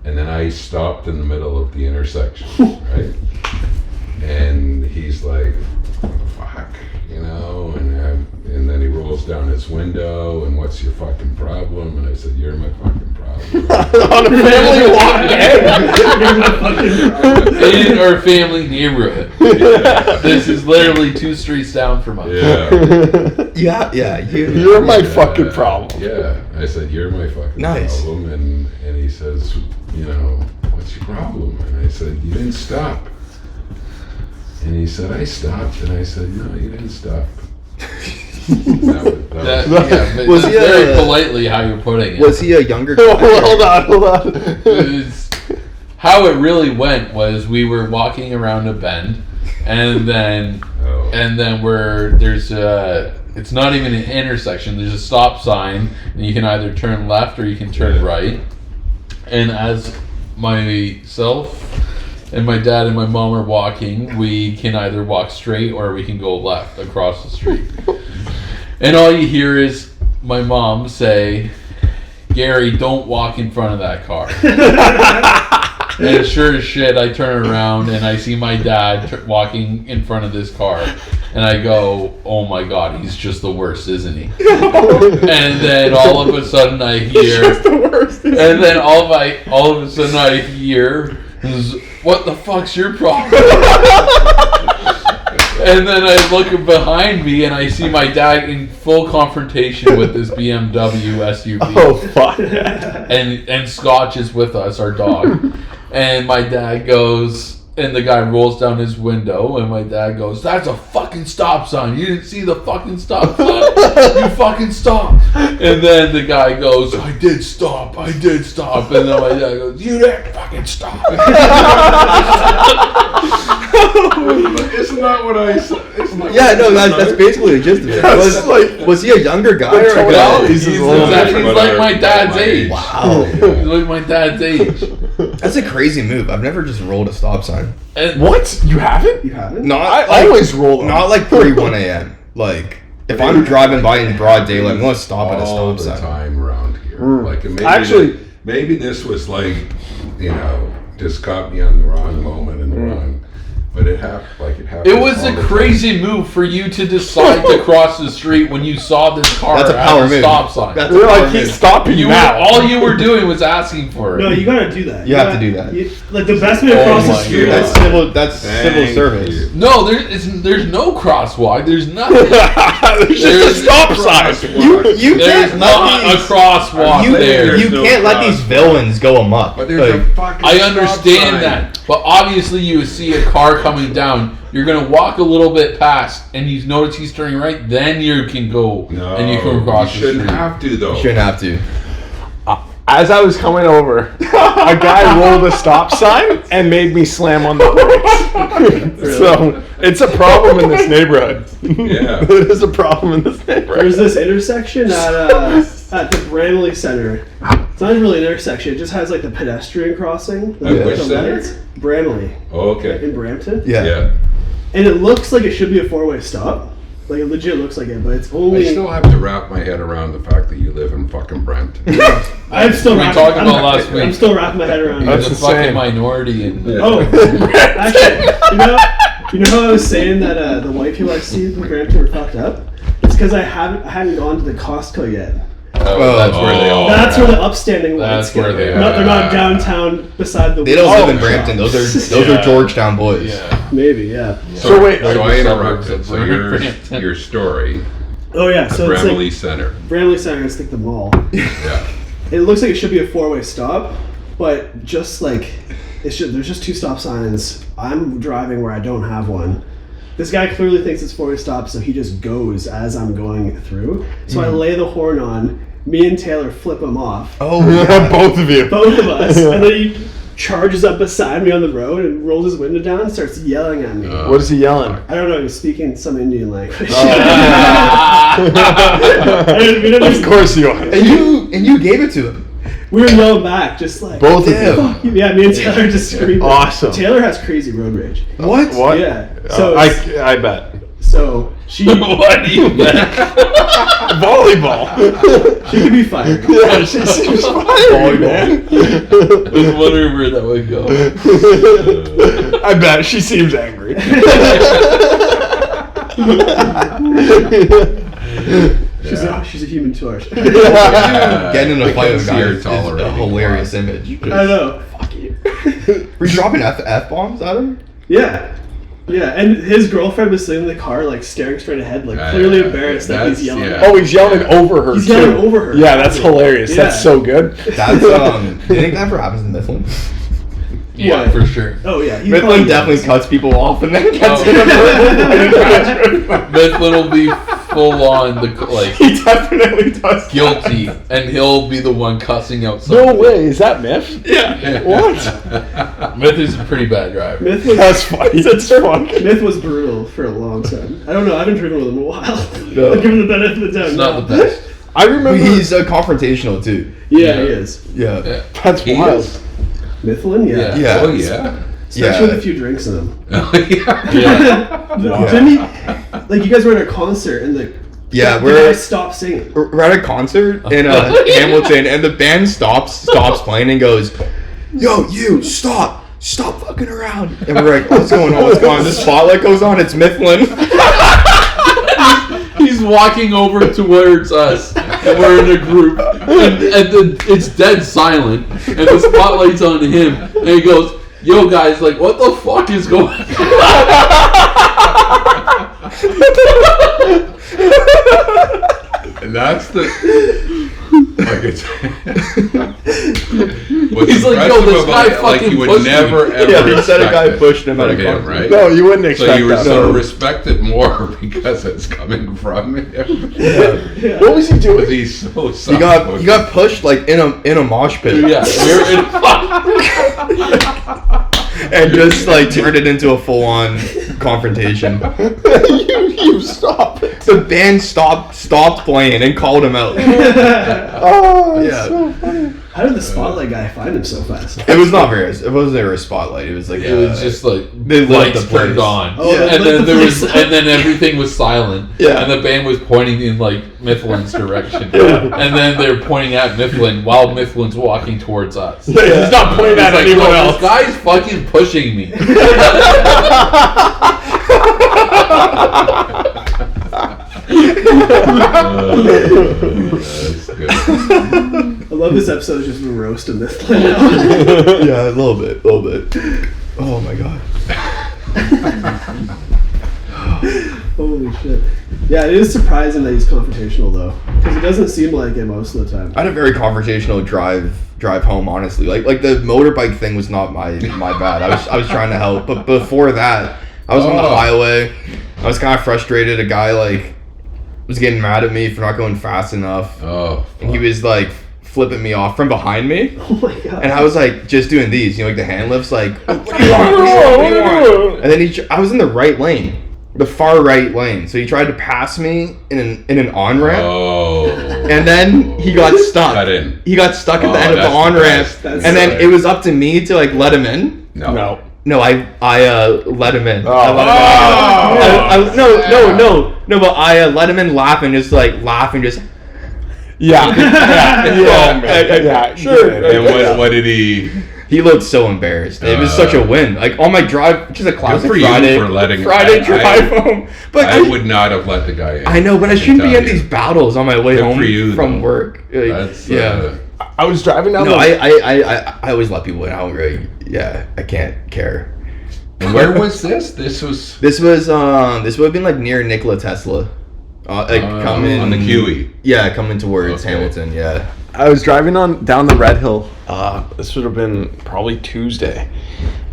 [SPEAKER 7] and then I stopped in the middle of the intersection, right? And he's like, what the fuck, and then he rolls down his window, and what's your fucking problem? And I said, you're my fucking problem.
[SPEAKER 10] On a family walk,
[SPEAKER 9] in our family neighborhood. Yeah. This is literally 2 streets down from us.
[SPEAKER 8] Yeah.
[SPEAKER 10] You're my fucking problem.
[SPEAKER 7] Yeah, I said, you're my fucking problem. And he says, what's your problem? And I said, you didn't stop. And he said, I stopped. And I said, no, you didn't stop.
[SPEAKER 8] Was he
[SPEAKER 9] very politely how you're putting it.
[SPEAKER 8] Was he a younger guy?
[SPEAKER 10] Hold on.
[SPEAKER 9] How it really went was we were walking around a bend, and then there's it's not even an intersection. There's a stop sign, and you can either turn left or you can turn right. And as myself and my dad and my mom are walking, we can either walk straight or we can go left across the street. And all you hear is my mom say, Gary, don't walk in front of that car. And sure as shit, I turn around and I see my dad walking in front of this car. And I go, oh my God, he's just the worst, isn't he? And then all of a sudden I hear... He's just the worst, and then all of a sudden I hear, what the fuck's your problem? And then I look behind me and I see my dad in full confrontation with this BMW SUV.
[SPEAKER 10] Oh, fuck.
[SPEAKER 9] And Scotch is with us, our dog. And my dad goes, and the guy rolls down his window, and my dad goes, that's a fucking stop sign. You didn't see the fucking stop sign. You fucking stop. And then the guy goes, I did stop. And then my dad goes, you didn't fucking stop.
[SPEAKER 7] Isn't that what I said?
[SPEAKER 8] Yeah, no, that's basically the gist of it. Was he a younger guy or a guy?
[SPEAKER 9] He's like my dad's age.
[SPEAKER 8] Wow.
[SPEAKER 9] He's like my dad's age.
[SPEAKER 8] That's a crazy move. I've never just rolled a stop sign.
[SPEAKER 10] What? You haven't?
[SPEAKER 6] You haven't?
[SPEAKER 8] I
[SPEAKER 10] always roll them.
[SPEAKER 8] Not like pre-1 a.m. Like, if I'm driving by in broad daylight, I'm going to stop at a stop sign.
[SPEAKER 7] All the time around here. Like, maybe this was like, just caught me on the wrong moment in the wrong. But it happened.
[SPEAKER 9] It was a crazy move for you to decide to cross the street when you saw this car
[SPEAKER 8] at a
[SPEAKER 9] stop sign.
[SPEAKER 10] We're like, he's stopping now.
[SPEAKER 9] All you were doing was asking for it.
[SPEAKER 6] No, you gotta do that.
[SPEAKER 8] You have to do that.
[SPEAKER 6] Like the best way to cross the street.
[SPEAKER 8] That's civil service.
[SPEAKER 9] No, there's no crosswalk. There's nothing.
[SPEAKER 10] There's just a stop sign.
[SPEAKER 8] You
[SPEAKER 9] there's
[SPEAKER 8] can't
[SPEAKER 9] not a crosswalk there.
[SPEAKER 8] You can't let these villains go amok.
[SPEAKER 7] But there's a fucking
[SPEAKER 9] I
[SPEAKER 7] stop
[SPEAKER 9] understand
[SPEAKER 7] sign.
[SPEAKER 9] that, but obviously you see a car coming down. You're gonna walk a little bit past, and you notice he's turning right. Then you can go and you can cross the street.
[SPEAKER 7] You shouldn't have to, though.
[SPEAKER 8] Shouldn't have to.
[SPEAKER 10] As I was coming over, a guy rolled a stop sign and made me slam on the brakes. So it's a problem in this neighborhood.
[SPEAKER 7] Yeah.
[SPEAKER 10] It is a problem in this neighborhood.
[SPEAKER 6] There's this intersection at the Bramley Center. It's not really an intersection. It just has like the pedestrian crossing.
[SPEAKER 7] Which center?
[SPEAKER 6] Bramley.
[SPEAKER 7] Oh, okay.
[SPEAKER 6] In Brampton.
[SPEAKER 8] Yeah.
[SPEAKER 6] And it looks like it should be a four-way stop. Like it legit looks like it, but it's only.
[SPEAKER 7] I still have to wrap my head around the fact that you live in fucking Brampton.
[SPEAKER 6] I'm still
[SPEAKER 9] We talked about last week.
[SPEAKER 6] I'm still wrapping my head around
[SPEAKER 9] You're
[SPEAKER 6] it.
[SPEAKER 9] the fucking minority.
[SPEAKER 6] Oh, actually, you know how I was saying that the white people I see in Brampton are fucked up? It's because I hadn't gone to the Costco yet.
[SPEAKER 9] That's where they all.
[SPEAKER 6] That's where the upstanding
[SPEAKER 9] That's
[SPEAKER 6] whites
[SPEAKER 9] where
[SPEAKER 6] get.
[SPEAKER 9] they
[SPEAKER 6] They're not downtown beside the.
[SPEAKER 8] They don't live in Brampton. Those are Georgetown boys.
[SPEAKER 9] Yeah.
[SPEAKER 6] Maybe, yeah.
[SPEAKER 10] So wait,
[SPEAKER 7] So I
[SPEAKER 9] suburbs
[SPEAKER 7] interrupted.
[SPEAKER 9] of
[SPEAKER 7] So
[SPEAKER 9] Brampton.
[SPEAKER 7] your story.
[SPEAKER 6] Oh yeah, so it's
[SPEAKER 7] Bramley
[SPEAKER 6] like
[SPEAKER 7] Center.
[SPEAKER 6] Bramley Center is like the mall.
[SPEAKER 7] Yeah.
[SPEAKER 6] It looks like it should be a four-way stop, but just like there's just two stop signs. I'm driving where I don't have one. This guy clearly thinks it's four-way stop, so he just goes as I'm going through. So I lay the horn on. Me and Taylor flip him off.
[SPEAKER 8] Oh, yeah.
[SPEAKER 10] Both of you.
[SPEAKER 6] Both of us. And then he charges up beside me on the road and rolls his window down and starts yelling at me.
[SPEAKER 10] What is he yelling?
[SPEAKER 6] I don't know. He's speaking some Indian language.
[SPEAKER 10] Of course you are.
[SPEAKER 8] And you gave it to him.
[SPEAKER 6] We were yelling back, just like
[SPEAKER 10] Both of you.
[SPEAKER 6] "Fuck you." Yeah, me and Taylor just screamed.
[SPEAKER 10] Awesome.
[SPEAKER 6] Taylor has crazy road rage.
[SPEAKER 8] What?
[SPEAKER 6] Yeah. So
[SPEAKER 10] I bet.
[SPEAKER 6] So she
[SPEAKER 9] What do you bet?
[SPEAKER 10] Volleyball.
[SPEAKER 6] she could be fired.
[SPEAKER 10] Yeah, she seems fine, man.
[SPEAKER 9] I was wondering where that would go.
[SPEAKER 10] I bet she seems angry.
[SPEAKER 6] She's a human torch.
[SPEAKER 8] Getting in a fight with guys is a hilarious image.
[SPEAKER 6] I know. Fuck you.
[SPEAKER 8] Were you dropping F-bombs at him?
[SPEAKER 6] Yeah. Yeah, and his girlfriend was sitting in the car, like, staring straight ahead, like, clearly embarrassed that he's yelling.
[SPEAKER 7] Yeah.
[SPEAKER 10] Oh, he's yelling over her,
[SPEAKER 6] He's
[SPEAKER 10] too.
[SPEAKER 6] yelling over her.
[SPEAKER 10] Yeah, that's hilarious.
[SPEAKER 6] Yeah.
[SPEAKER 10] That's so good.
[SPEAKER 8] That's, do you think that ever happens in Mifflin?
[SPEAKER 9] Yeah, for sure.
[SPEAKER 6] Oh yeah, he
[SPEAKER 8] Mifflin
[SPEAKER 6] probably
[SPEAKER 8] definitely
[SPEAKER 6] does.
[SPEAKER 8] cuts people off and then gets
[SPEAKER 9] Oh.
[SPEAKER 8] in a
[SPEAKER 9] Mifflin will be full on
[SPEAKER 8] He definitely does.
[SPEAKER 9] guilty, and he'll be the one cussing out
[SPEAKER 10] No
[SPEAKER 9] somebody.
[SPEAKER 10] way, is that Miff?
[SPEAKER 8] Yeah.
[SPEAKER 10] What?
[SPEAKER 9] Myth is a pretty bad driver.
[SPEAKER 6] Myth was
[SPEAKER 10] That's funny. That's fun.
[SPEAKER 6] Myth was brutal for a long time. I don't know. I haven't driven with him in a while.
[SPEAKER 8] No.
[SPEAKER 6] I'll give him the benefit of the doubt.
[SPEAKER 9] It's not
[SPEAKER 6] now.
[SPEAKER 9] the best.
[SPEAKER 10] I remember.
[SPEAKER 8] He's confrontational too.
[SPEAKER 6] Yeah, he is.
[SPEAKER 8] Yeah.
[SPEAKER 10] That's
[SPEAKER 7] He
[SPEAKER 10] wild.
[SPEAKER 7] is?
[SPEAKER 6] Mifflin, yeah.
[SPEAKER 8] Yeah.
[SPEAKER 7] Oh yeah.
[SPEAKER 6] Especially with a few drinks in him.
[SPEAKER 7] Oh yeah.
[SPEAKER 6] Didn't he? Like you guys were at a concert and the
[SPEAKER 8] Yeah,
[SPEAKER 6] the
[SPEAKER 8] we're
[SPEAKER 6] guy stopped singing.
[SPEAKER 8] we're at a concert in Hamilton, and the band stops playing and goes, "Yo, you stop fucking around!" And we're like, "What's going on? What's going on?" The spotlight goes on. It's Mifflin.
[SPEAKER 9] He's walking over towards us, and we're in a group, and then it's dead silent, and the spotlight's on him, and he goes, "Yo, guys, like, what the fuck is going on?"
[SPEAKER 7] And that's the like it's. What's
[SPEAKER 9] He's like, "Yo, this
[SPEAKER 7] impressive
[SPEAKER 9] guy
[SPEAKER 7] about it, like
[SPEAKER 9] fucking
[SPEAKER 7] you would
[SPEAKER 9] pushed
[SPEAKER 7] never
[SPEAKER 9] me."
[SPEAKER 7] ever.
[SPEAKER 8] Yeah, he said a guy
[SPEAKER 7] expect it
[SPEAKER 8] pushed him at a
[SPEAKER 7] from him,
[SPEAKER 8] concert.
[SPEAKER 7] right?
[SPEAKER 10] No, you wouldn't
[SPEAKER 7] So
[SPEAKER 10] expect
[SPEAKER 7] you
[SPEAKER 10] that.
[SPEAKER 7] sort of
[SPEAKER 10] No.
[SPEAKER 7] respect it more because it's coming from him.
[SPEAKER 10] What was he doing?
[SPEAKER 7] Because he's so
[SPEAKER 8] He got pushed like in a mosh pit.
[SPEAKER 9] Yeah, we're in.
[SPEAKER 8] And just like turned it into a full-on confrontation.
[SPEAKER 10] you stop.
[SPEAKER 8] The band stopped playing and called him out.
[SPEAKER 10] Oh,
[SPEAKER 8] Yeah.
[SPEAKER 10] that's so funny.
[SPEAKER 6] How did the spotlight guy find him so fast?
[SPEAKER 8] It was not very. It wasn't a spotlight. It was like
[SPEAKER 9] It was just like
[SPEAKER 8] They lit
[SPEAKER 9] lights
[SPEAKER 8] the place.
[SPEAKER 9] turned on,
[SPEAKER 6] Oh, they
[SPEAKER 9] and
[SPEAKER 6] lit
[SPEAKER 9] then
[SPEAKER 6] the
[SPEAKER 9] there was,
[SPEAKER 6] place up.
[SPEAKER 9] and then everything was silent.
[SPEAKER 8] Yeah.
[SPEAKER 9] And the band was pointing in like Mifflin's direction, and then they're pointing at Mifflin while Mifflin's walking towards us.
[SPEAKER 10] He's not pointing at
[SPEAKER 9] It's like,
[SPEAKER 10] anyone
[SPEAKER 9] "Yo,
[SPEAKER 10] else.
[SPEAKER 9] this guy's fucking pushing me."
[SPEAKER 7] That's good.
[SPEAKER 6] I love this episode. Just been roasting Mifflin now.
[SPEAKER 8] Yeah, a little bit. Oh my god.
[SPEAKER 6] Holy shit. Yeah, it is surprising that he's confrontational though, because it doesn't seem like it most of the time.
[SPEAKER 8] I had a very confrontational drive home. Honestly, like the motorbike thing was not my bad. I was trying to help, but before that, I was on the highway. I was kind of frustrated. A guy like was getting mad at me for not going fast enough,
[SPEAKER 7] Oh.
[SPEAKER 8] and he was like flipping me off from behind me.
[SPEAKER 6] Oh my god.
[SPEAKER 8] And I was like, just doing these, you know, like the hand lifts, like, what do you want? What do you want? And then I was in the right lane, the far right lane. So he tried to pass me in an on ramp,
[SPEAKER 7] Oh.
[SPEAKER 8] and then he got stuck.
[SPEAKER 7] Cut in.
[SPEAKER 8] He got stuck at
[SPEAKER 7] Oh,
[SPEAKER 8] the end of the
[SPEAKER 7] that's
[SPEAKER 8] on
[SPEAKER 7] the
[SPEAKER 8] ramp,
[SPEAKER 7] best.
[SPEAKER 6] That's
[SPEAKER 8] and then
[SPEAKER 6] sick.
[SPEAKER 8] it was up to me to like let him in.
[SPEAKER 7] No.
[SPEAKER 8] No, I let him in.
[SPEAKER 10] Oh.
[SPEAKER 8] I let him in. No, but I let him in laughing, just
[SPEAKER 10] Yeah. Yeah. Sure.
[SPEAKER 7] And what did he?
[SPEAKER 8] He looked so embarrassed. It was such a win. Like on my drive, which is a classic
[SPEAKER 7] for you
[SPEAKER 8] Friday,
[SPEAKER 7] for letting-
[SPEAKER 8] Friday
[SPEAKER 7] I-
[SPEAKER 8] drive home. But
[SPEAKER 7] I would not have let the guy in.
[SPEAKER 8] I know, but I
[SPEAKER 7] can
[SPEAKER 8] shouldn't be
[SPEAKER 7] tell
[SPEAKER 8] at
[SPEAKER 7] you.
[SPEAKER 8] these battles on my way
[SPEAKER 7] Good
[SPEAKER 8] home
[SPEAKER 7] for you,
[SPEAKER 8] from
[SPEAKER 7] though.
[SPEAKER 8] work. Like,
[SPEAKER 7] That's
[SPEAKER 8] yeah.
[SPEAKER 10] I was driving down
[SPEAKER 8] No,
[SPEAKER 10] the.
[SPEAKER 8] I always let people in. I don't really. Yeah, I can't care.
[SPEAKER 7] And where was this? This was
[SPEAKER 8] This would have been like near Nikola Tesla. Coming
[SPEAKER 7] on the QE.
[SPEAKER 8] Yeah, coming towards
[SPEAKER 7] Okay.
[SPEAKER 8] Hamilton. Yeah.
[SPEAKER 10] I was driving down the Red Hill. This would have been probably Tuesday,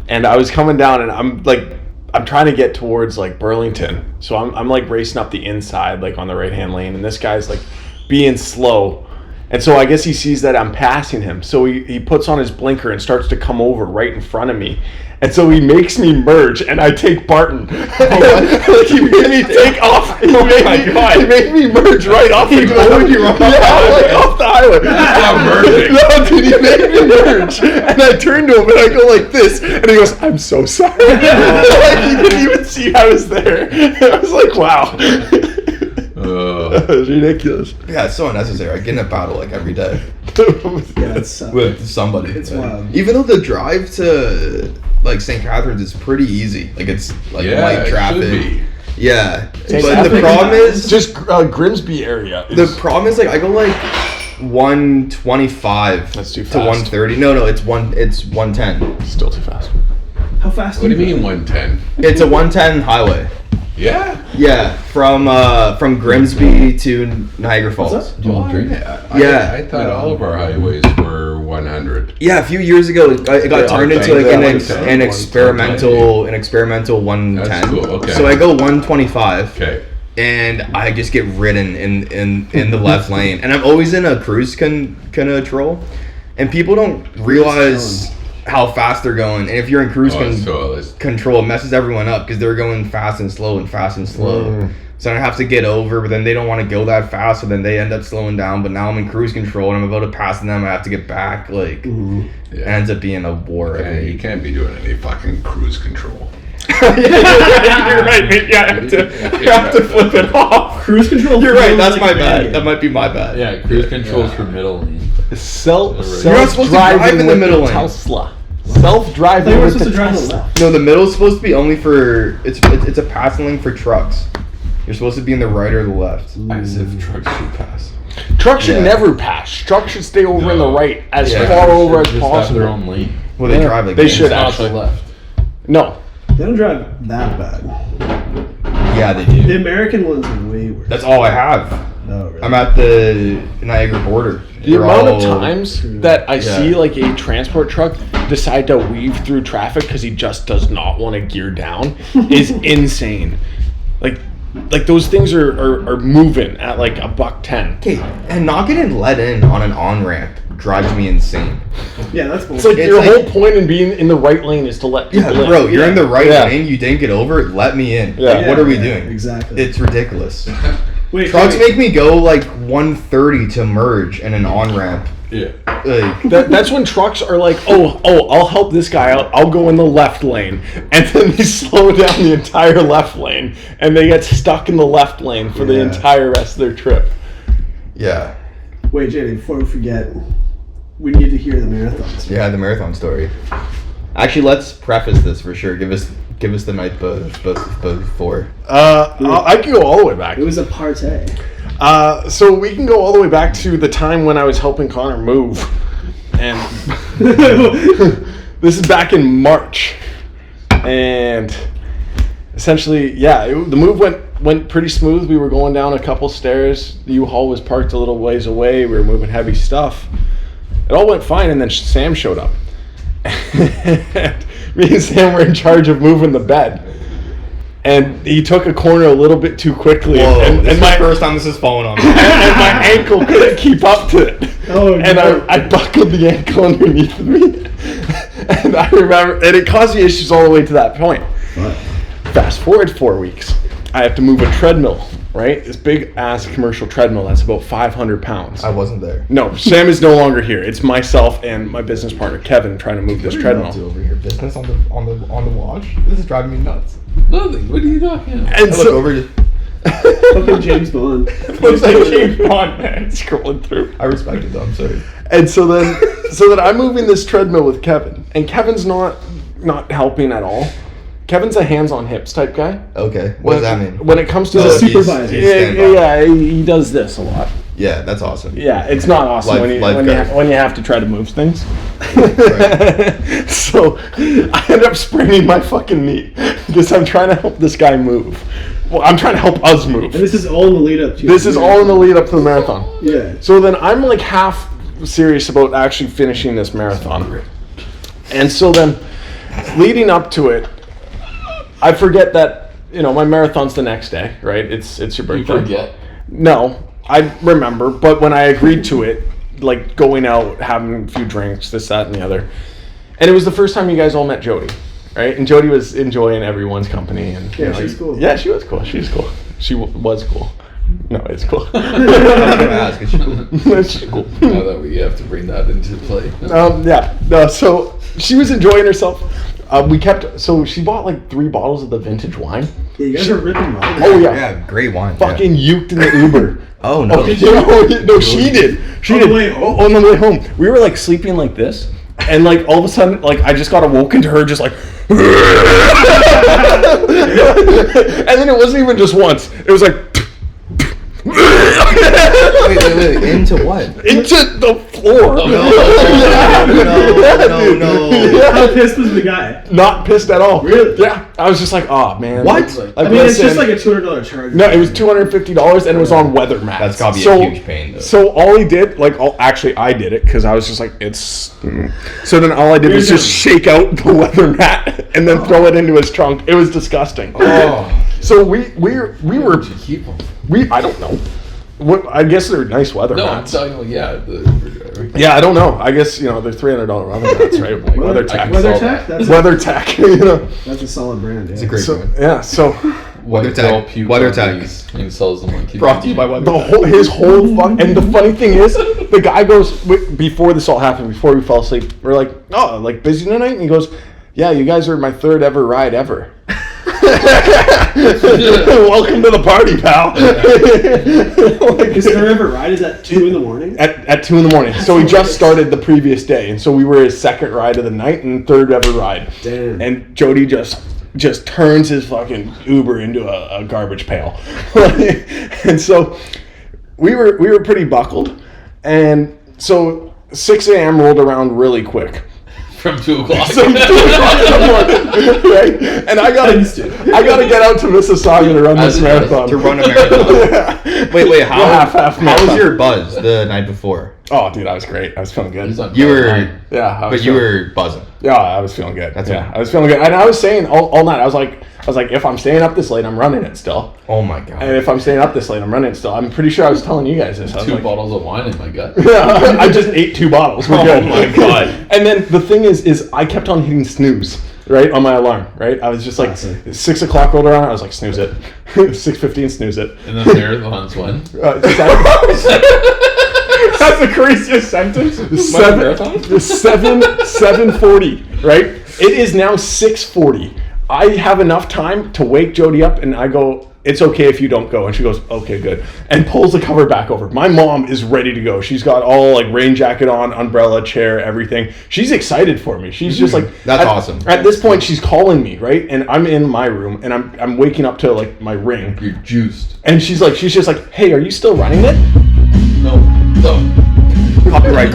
[SPEAKER 10] and I was coming down, and I'm trying to get towards like Burlington, so I'm like racing up the inside, like on the right hand lane, and this guy's like being slow, and so I guess he sees that I'm passing him, so he puts on his blinker and starts to come over right in front of me. And so he makes me merge, and I take Barton. Like he made me take off. He made me merge right off the highway. Off the highway.
[SPEAKER 7] not merging.
[SPEAKER 10] No, dude, he made me merge. And I turned to him, and I go like this, and he goes, "I'm so sorry." Like he didn't even see I was there. I was like, "Wow." That was ridiculous.
[SPEAKER 8] Yeah, it's so unnecessary. I get in a battle like every day
[SPEAKER 6] Yeah, it's
[SPEAKER 8] with somebody.
[SPEAKER 6] It's wild.
[SPEAKER 8] Even though the drive to like St. Catharines is pretty easy. Like it's like
[SPEAKER 7] Yeah,
[SPEAKER 8] light
[SPEAKER 7] it
[SPEAKER 8] traffic.
[SPEAKER 7] should be.
[SPEAKER 8] Yeah,
[SPEAKER 10] St.
[SPEAKER 8] but the
[SPEAKER 10] Catharines-
[SPEAKER 8] problem is
[SPEAKER 10] just Grimsby area.
[SPEAKER 8] the problem is like I go like 125
[SPEAKER 10] That's too
[SPEAKER 8] to
[SPEAKER 10] fast.
[SPEAKER 8] 130. No, it's 110.
[SPEAKER 10] Still too fast.
[SPEAKER 6] How fast
[SPEAKER 7] What do you mean 110?
[SPEAKER 8] It's a 110 highway.
[SPEAKER 7] Yeah.
[SPEAKER 8] Yeah, from Grimsby to Niagara Falls.
[SPEAKER 6] What's
[SPEAKER 7] Well,
[SPEAKER 8] Yeah.
[SPEAKER 7] I thought all of our highways were 100. 100.
[SPEAKER 8] Yeah, a few years ago, it got turned into like an experimental 110.
[SPEAKER 7] That's cool, okay.
[SPEAKER 8] So I go 125.
[SPEAKER 7] Okay.
[SPEAKER 8] And I just get ridden in the left lane, and I'm always in a cruise control, and people don't realize how fast they're going. And if you're in cruise control, it messes everyone up because they're going fast and slow and fast and slow. So I have to get over, but then they don't want to go that fast, so then they end up slowing down. But now I'm in cruise control, and I'm about to pass them. I have to get back. Like, it ends up being a war.
[SPEAKER 7] You can't be doing any fucking cruise control.
[SPEAKER 10] You're right, mate. Yeah, I have to flip it off.
[SPEAKER 6] Cruise control.
[SPEAKER 8] You're right. That's my bad. That might be my bad.
[SPEAKER 9] Yeah, cruise control's for middle lane.
[SPEAKER 10] You're not
[SPEAKER 8] supposed to drive in the middle lane.
[SPEAKER 10] Tesla. Self-driving.
[SPEAKER 6] You were
[SPEAKER 10] with
[SPEAKER 6] supposed
[SPEAKER 10] the
[SPEAKER 6] to drive the
[SPEAKER 10] Tesla.
[SPEAKER 6] left.
[SPEAKER 8] No, the middle's supposed to be only for it's a passing lane for trucks. You're supposed to be in the right or the left.
[SPEAKER 9] As if trucks should pass.
[SPEAKER 10] Trucks should never pass. Trucks should stay over in the right as
[SPEAKER 8] Yeah.
[SPEAKER 10] far over as
[SPEAKER 9] Just have
[SPEAKER 10] possible.
[SPEAKER 9] their own lane.
[SPEAKER 8] Well, they drive like
[SPEAKER 10] They
[SPEAKER 8] this.
[SPEAKER 10] should
[SPEAKER 9] Not
[SPEAKER 10] actually.
[SPEAKER 9] the left.
[SPEAKER 10] No.
[SPEAKER 6] They don't drive that bad.
[SPEAKER 8] Yeah, they do.
[SPEAKER 6] The American ones are way worse.
[SPEAKER 8] That's all I have.
[SPEAKER 6] Oh, really?
[SPEAKER 8] I'm at the Niagara border.
[SPEAKER 10] The
[SPEAKER 8] They're
[SPEAKER 10] amount of
[SPEAKER 8] all-
[SPEAKER 10] times that I see like a transport truck decide to weave through traffic because he just does not want to gear down is insane. Like those things are moving at like $110.
[SPEAKER 8] Okay, and not getting let in on an on-ramp drives me insane.
[SPEAKER 6] Yeah, that's
[SPEAKER 10] It's
[SPEAKER 6] bullshit.
[SPEAKER 10] like your whole point in being in the right lane is to let people in.
[SPEAKER 8] Bro, you're in the right
[SPEAKER 10] Yeah.
[SPEAKER 8] lane, you didn't get over it, let me in.
[SPEAKER 10] Yeah.
[SPEAKER 8] Like, what are we doing?
[SPEAKER 6] Exactly.
[SPEAKER 8] It's ridiculous.
[SPEAKER 6] Wait,
[SPEAKER 8] Trucks
[SPEAKER 6] Joey,
[SPEAKER 8] make me go like 130 to merge in an on-ramp.
[SPEAKER 9] Yeah.
[SPEAKER 8] Like,
[SPEAKER 10] That's when trucks are like, oh, I'll help this guy out. I'll go in the left lane, and then they slow down the entire left lane, and they get stuck in the left lane for the
[SPEAKER 6] Yeah.
[SPEAKER 10] entire rest of their trip.
[SPEAKER 8] yeah.
[SPEAKER 6] Wait, Jenny, before we forget, we need to hear the marathon story.
[SPEAKER 8] Yeah, the marathon story. Actually, let's preface this for sure. Give us the night before.
[SPEAKER 10] I can go all the way back.
[SPEAKER 6] It was a partay.
[SPEAKER 10] So we can go all the way back to the time when I was helping Connor move, and this is back in March, and essentially, yeah, the move went pretty smooth. We were going down a couple stairs. The U-Haul was parked a little ways away. We were moving heavy stuff. It all went fine, and then Sam showed up. And me and Sam were in charge of moving the bed. And he took a corner a little bit too quickly.
[SPEAKER 8] Whoa,
[SPEAKER 10] and
[SPEAKER 8] this is
[SPEAKER 10] my
[SPEAKER 8] the first time this has fallen on me.
[SPEAKER 10] and my ankle couldn't keep up to it.
[SPEAKER 6] Oh,
[SPEAKER 10] and
[SPEAKER 6] no.
[SPEAKER 10] I buckled the ankle underneath me. And I remember, and it caused me issues all the way to that point.
[SPEAKER 6] What?
[SPEAKER 10] Fast forward 4 weeks. I have to move a treadmill, right? This big ass commercial treadmill that's about 500 pounds.
[SPEAKER 8] I wasn't there.
[SPEAKER 10] No, Sam is no longer here. It's myself and my business partner Kevin trying to move this treadmill.
[SPEAKER 8] Over here, business on the watch. This is driving me nuts.
[SPEAKER 9] Nothing. What are you talking about?
[SPEAKER 10] And
[SPEAKER 8] I look
[SPEAKER 10] so,
[SPEAKER 8] over, just
[SPEAKER 6] Fucking James Bond.
[SPEAKER 10] looks like James Bond, man, scrolling through.
[SPEAKER 8] I respect it though. I'm sorry.
[SPEAKER 10] And so then I'm moving this treadmill with Kevin, and Kevin's not helping at all. Kevin's a hands-on hips type guy.
[SPEAKER 8] Okay, what does that mean?
[SPEAKER 10] When it comes to
[SPEAKER 6] He's a
[SPEAKER 10] the
[SPEAKER 6] supervisor.
[SPEAKER 8] He's
[SPEAKER 10] yeah,
[SPEAKER 8] standby.
[SPEAKER 10] he does this a lot.
[SPEAKER 8] Yeah, that's awesome.
[SPEAKER 10] Yeah, it's not awesome when you have to try to move things.
[SPEAKER 8] Right.
[SPEAKER 10] So I end up spraining my fucking knee because I'm trying to help this guy move. Well, I'm trying to help us move.
[SPEAKER 6] And this is all in the lead up to
[SPEAKER 10] This is all in the lead up to the marathon.
[SPEAKER 6] Yeah.
[SPEAKER 10] So then I'm like half serious about actually finishing this marathon. And so then leading up to it, I forget that, my marathon's the next day, right? It's your
[SPEAKER 9] You
[SPEAKER 10] birthday.
[SPEAKER 9] forget.
[SPEAKER 10] No, I remember, but when I agreed to it, like going out, having a few drinks, this, that, and the other. And it was the first time you guys all met Jody, right? And Jody was enjoying everyone's company. And
[SPEAKER 6] Yeah, she's cool.
[SPEAKER 10] Yeah, she was cool. She's cool. She was cool. No, it's cool.
[SPEAKER 8] I was gonna ask, is she cool?
[SPEAKER 10] She's cool.
[SPEAKER 9] Now that we have to bring that into play.
[SPEAKER 10] Yeah. No, so she was enjoying herself. So she bought like 3 bottles of the vintage wine.
[SPEAKER 6] Yeah, you guys are ripping wine.
[SPEAKER 10] Oh, yeah.
[SPEAKER 8] Yeah, great wine.
[SPEAKER 10] Fucking uked in the Uber.
[SPEAKER 8] Oh no.
[SPEAKER 10] No, she did. She
[SPEAKER 6] On the
[SPEAKER 10] did.
[SPEAKER 6] way home?
[SPEAKER 10] On the way home. We were like sleeping like this. And like all of a sudden, like I just got awoken to her just like and then it wasn't even just once. It was like
[SPEAKER 8] Wait. Into what?
[SPEAKER 10] Into the floor.
[SPEAKER 8] No.
[SPEAKER 6] How pissed was the guy?
[SPEAKER 10] Not pissed at all.
[SPEAKER 6] Really?
[SPEAKER 10] Yeah. I was just like, oh man.
[SPEAKER 8] What?
[SPEAKER 6] I mean, it's just like a $200 charge.
[SPEAKER 10] No, it was $250 and it was on weather mats.
[SPEAKER 8] That's gotta be a huge pain, though.
[SPEAKER 10] So all he did, actually I did it because I was just like, it's. So then all I did was just shake out the weather mat and then throw it into his trunk. It was disgusting.
[SPEAKER 9] Oh.
[SPEAKER 10] So we were.
[SPEAKER 9] Where'd you keep them?
[SPEAKER 10] I don't know. What I guess they're nice weather
[SPEAKER 9] No, I'm
[SPEAKER 10] mats.
[SPEAKER 9] talking about
[SPEAKER 10] Yeah, I don't know. I guess they're $300 weather mats, right? Like WeatherTech.
[SPEAKER 6] WeatherTech?
[SPEAKER 10] WeatherTech. You know.
[SPEAKER 6] That's a solid brand. Yeah.
[SPEAKER 8] It's a great brand.
[SPEAKER 10] Yeah. So.
[SPEAKER 8] WeatherTech.
[SPEAKER 9] And sells them on
[SPEAKER 8] Brought to you by WeatherTech.
[SPEAKER 10] His whole and the funny thing is, the guy goes before this all happened, before we fell asleep. We're like, oh, like busy tonight, and he goes, yeah, you guys are my third ever ride ever. Welcome to the party, pal.
[SPEAKER 6] His third ever ride is at 2 in the morning.
[SPEAKER 10] At 2 in the morning. So he just started the previous day, and so we were his second ride of the night and third ever ride.
[SPEAKER 6] Damn.
[SPEAKER 10] And Jody just turns his fucking Uber into a garbage pail. And so we were pretty buckled, and so 6 a.m. rolled around really quick.
[SPEAKER 9] From 2 o'clock.
[SPEAKER 10] So 2 o'clock in the morning, right? And I gotta get out to Mississauga to run this marathon.
[SPEAKER 8] To run a marathon.
[SPEAKER 10] Yeah.
[SPEAKER 8] Wait, how
[SPEAKER 10] half
[SPEAKER 8] was your buzz the night before?
[SPEAKER 10] Oh, dude, I was great. I was feeling good.
[SPEAKER 8] You were,
[SPEAKER 10] but
[SPEAKER 8] you were buzzing.
[SPEAKER 10] Yeah, I was feeling good.
[SPEAKER 8] That's
[SPEAKER 10] I was feeling good, and I was saying all night. I was like, if I'm staying up this late, I'm running it still.
[SPEAKER 8] Oh my god!
[SPEAKER 10] And if I'm staying up this late, I'm running it still. I'm pretty sure I was telling you guys this.
[SPEAKER 9] 2 bottles of wine in my gut.
[SPEAKER 10] Yeah, I just ate 2 bottles. We're good.
[SPEAKER 8] Oh my god!
[SPEAKER 10] And then the thing is I kept on hitting snooze. Right on my alarm, right? I was just like 6 o'clock rolled around. I was like, snooze it. 6:15, snooze it.
[SPEAKER 9] And then marathons when?
[SPEAKER 10] That's the craziest sentence. 7:40, right? It is now 6:40. I have enough time to wake Jody up, and I go, it's okay if you don't go. And she goes, okay, good. And pulls the cover back over. My mom is ready to go. She's got all like rain jacket on, umbrella, chair, everything. She's excited for me. She's just like,
[SPEAKER 8] that's awesome.
[SPEAKER 10] At this point, she's calling me, right? And I'm in my room, and I'm waking up to like my ring.
[SPEAKER 9] You're juiced.
[SPEAKER 10] And she's just like, hey, are you still running it?
[SPEAKER 9] No.
[SPEAKER 8] Copyright.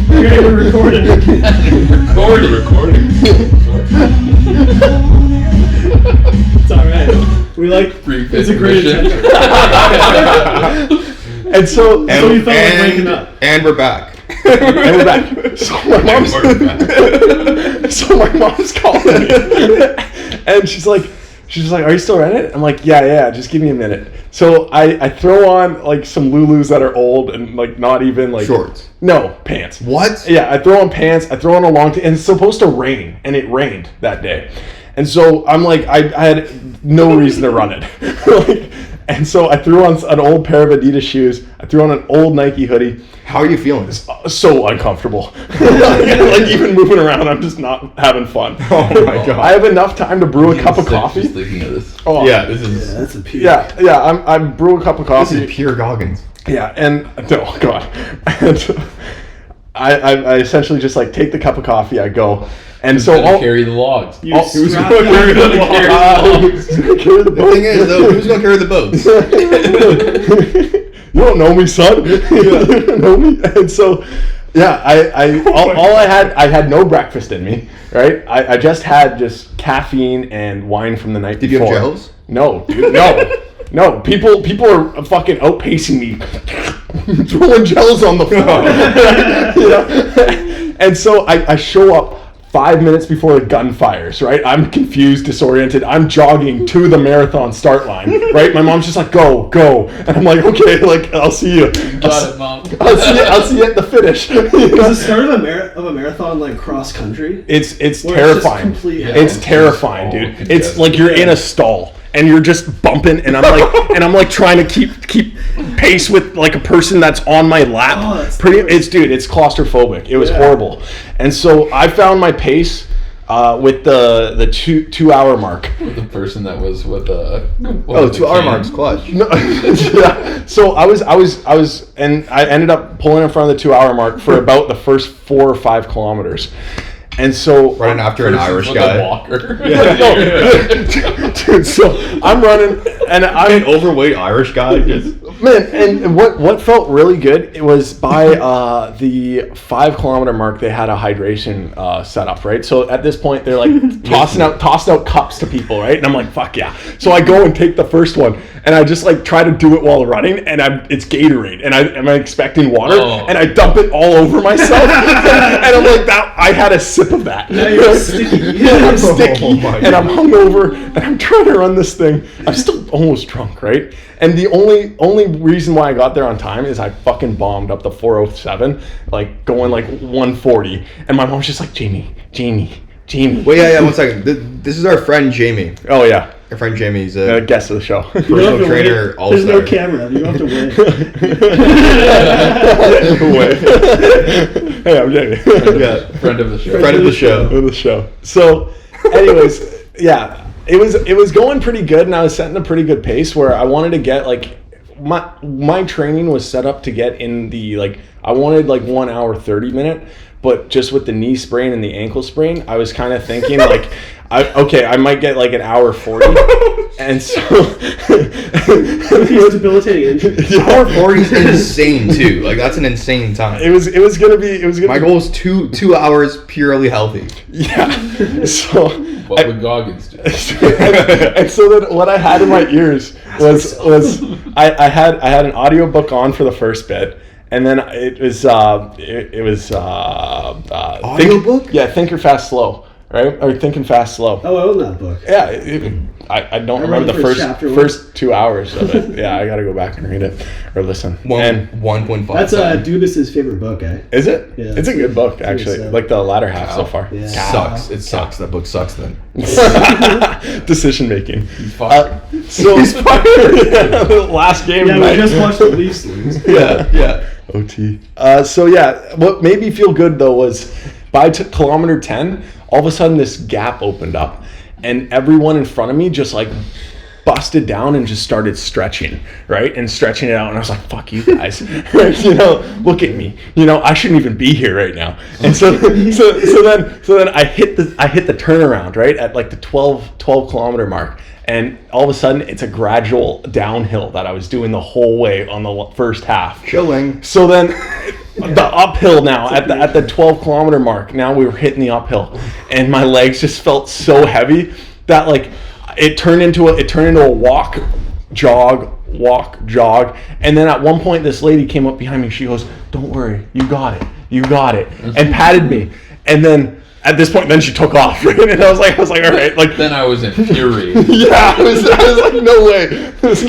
[SPEAKER 6] We're recording.
[SPEAKER 9] Recording.
[SPEAKER 6] It's alright. We like it's a great attention.
[SPEAKER 10] And so
[SPEAKER 6] you felt like waking up.
[SPEAKER 8] And we're back.
[SPEAKER 10] And we're back. So my mom's calling me. And she's like, are you still running it? I'm like, yeah, just give me a minute. So I throw on like some Lulus that are old and like not even like
[SPEAKER 8] shorts.
[SPEAKER 10] No, pants.
[SPEAKER 8] What?
[SPEAKER 10] Yeah, I throw on pants, I throw on a long and it's supposed to rain, and it rained that day. And so I'm like, I had no reason to run it. And so I threw on an old pair of Adidas shoes. I threw on an old Nike hoodie.
[SPEAKER 8] How are you feeling?
[SPEAKER 10] So uncomfortable. Like even moving around, I'm just not having fun.
[SPEAKER 8] Oh my god!
[SPEAKER 10] I have enough time to brew a cup of coffee.
[SPEAKER 9] Just thinking of this.
[SPEAKER 10] Oh
[SPEAKER 8] yeah, this is
[SPEAKER 6] that's a pure.
[SPEAKER 10] Yeah. I brew a cup of coffee.
[SPEAKER 8] This is pure Goggins.
[SPEAKER 10] Yeah, and oh god, and I essentially just like take the cup of coffee. I go. And
[SPEAKER 9] Who's
[SPEAKER 10] so
[SPEAKER 9] gonna carry the logs?
[SPEAKER 10] Who's
[SPEAKER 8] gonna carry the The thing is, though, who's gonna carry the boats?
[SPEAKER 10] You don't know me, son. You don't know me. And so, yeah, I had no breakfast in me, right? I just had caffeine and wine from the night before.
[SPEAKER 8] Did you have gels?
[SPEAKER 10] No, dude, no. People are fucking outpacing me, throwing gels on the floor. You know? And so I show up 5 minutes before the gun fires, right? I'm confused, disoriented. I'm jogging to the marathon start line, right? My mom's just like, go. And I'm like, okay, like, I'll see you.
[SPEAKER 9] Got it, Mom.
[SPEAKER 10] I'll see you at the finish.
[SPEAKER 6] Is the start of a marathon like cross country?
[SPEAKER 10] It's terrifying. It's terrifying, dude. It's like you're in a stall and you're just bumping, and I'm like trying to keep pace with like a person that's on my lap.
[SPEAKER 6] Oh,
[SPEAKER 10] it's claustrophobic. It was horrible. And so I found my pace with the 2 hour mark.
[SPEAKER 9] The person that was with 2
[SPEAKER 8] hour mark's clutch.
[SPEAKER 10] No, yeah. So I was, and I ended up pulling in front of the 2 hour mark for about the first 4 or 5 kilometers. And so
[SPEAKER 8] running after an Irish guy.
[SPEAKER 9] Walker.
[SPEAKER 10] Dude, so I'm running, and I'm
[SPEAKER 8] an overweight Irish guy.
[SPEAKER 10] Man, and what felt really good, it was by the 5 kilometer mark, they had a hydration set up, right? So at this point, they're like tossing out cups to people, right? And I'm like, fuck yeah. So I go and take the first one, and I just like try to do it while running, and it's Gatorade, and I'm expecting water, and I dump it all over myself, and I'm like, that I had a sip of that.
[SPEAKER 6] Now you're sticky.
[SPEAKER 10] I'm sticky, and I'm hungover, and I'm trying to run this thing. I'm still almost drunk, right? And the only reason why I got there on time is I fucking bombed up the 407, like going like 140, and my mom's just like, Jamie.
[SPEAKER 8] Wait, yeah, 1 second. This is our friend Jamie.
[SPEAKER 10] Oh yeah,
[SPEAKER 8] our friend Jamie's a
[SPEAKER 10] guest of the show.
[SPEAKER 8] Personal trainer.
[SPEAKER 6] There's no camera. You don't have to win.
[SPEAKER 10] Hey, I'm Jamie.
[SPEAKER 8] Yeah,
[SPEAKER 9] friend of the show.
[SPEAKER 8] Friend of the show.
[SPEAKER 10] Of the show. So, anyways, yeah. It was going pretty good, and I was setting a pretty good pace where I wanted to get like my training was set up to get in the like I wanted like 1 hour 30 minute, but just with the knee sprain and the ankle sprain, I was kind of thinking like I might get like an hour 40, and so
[SPEAKER 6] he's debilitating injury.
[SPEAKER 8] Hour 40 is insane too. Like that's an insane time.
[SPEAKER 10] It was gonna be.
[SPEAKER 8] My goal is two hours purely healthy.
[SPEAKER 10] Yeah. So
[SPEAKER 9] what would Goggins do?
[SPEAKER 10] and so then what I had in my ears was I had an audiobook on for the first bit. And then it was
[SPEAKER 8] audiobook?
[SPEAKER 10] Think or Fast Slow, right? Or Thinking Fast Slow.
[SPEAKER 6] Oh, I own that book.
[SPEAKER 10] Yeah, I don't remember the first 2 hours of it. Yeah, I got to go back and read it or listen.
[SPEAKER 8] 1.5.
[SPEAKER 6] That's Dubas's favorite book, eh?
[SPEAKER 10] Is it?
[SPEAKER 6] Yeah,
[SPEAKER 10] it's a good book actually. Like the latter half so far.
[SPEAKER 8] Yeah. Sucks. It sucks. That book sucks then.
[SPEAKER 10] Decision making.
[SPEAKER 8] So he's fired.
[SPEAKER 10] Last game.
[SPEAKER 6] Yeah, we just watched the Leafs lose.
[SPEAKER 8] Yeah.
[SPEAKER 10] OT. So yeah, what made me feel good though was by kilometer 10, all of a sudden this gap opened up, and everyone in front of me just like busted down and just started stretching, right? And stretching it out, and I was like, fuck you guys. You know, look at me. You know, I shouldn't even be here right now. And so then I hit the turnaround, right? At like the 12 kilometer mark. And all of a sudden, it's a gradual downhill that I was doing the whole way on the first half.
[SPEAKER 8] Chilling.
[SPEAKER 10] So then, the uphill now at the 12 kilometer mark. Now we were hitting the uphill, and my legs just felt so heavy that like it turned into a walk, jog, and then at one point this lady came up behind me. She goes, "Don't worry, you got it," and patted me, and then. At this point, then she took off, right? And I was like, all right, like.
[SPEAKER 9] Then I was infuriated.
[SPEAKER 10] Yeah, I was like, no way. This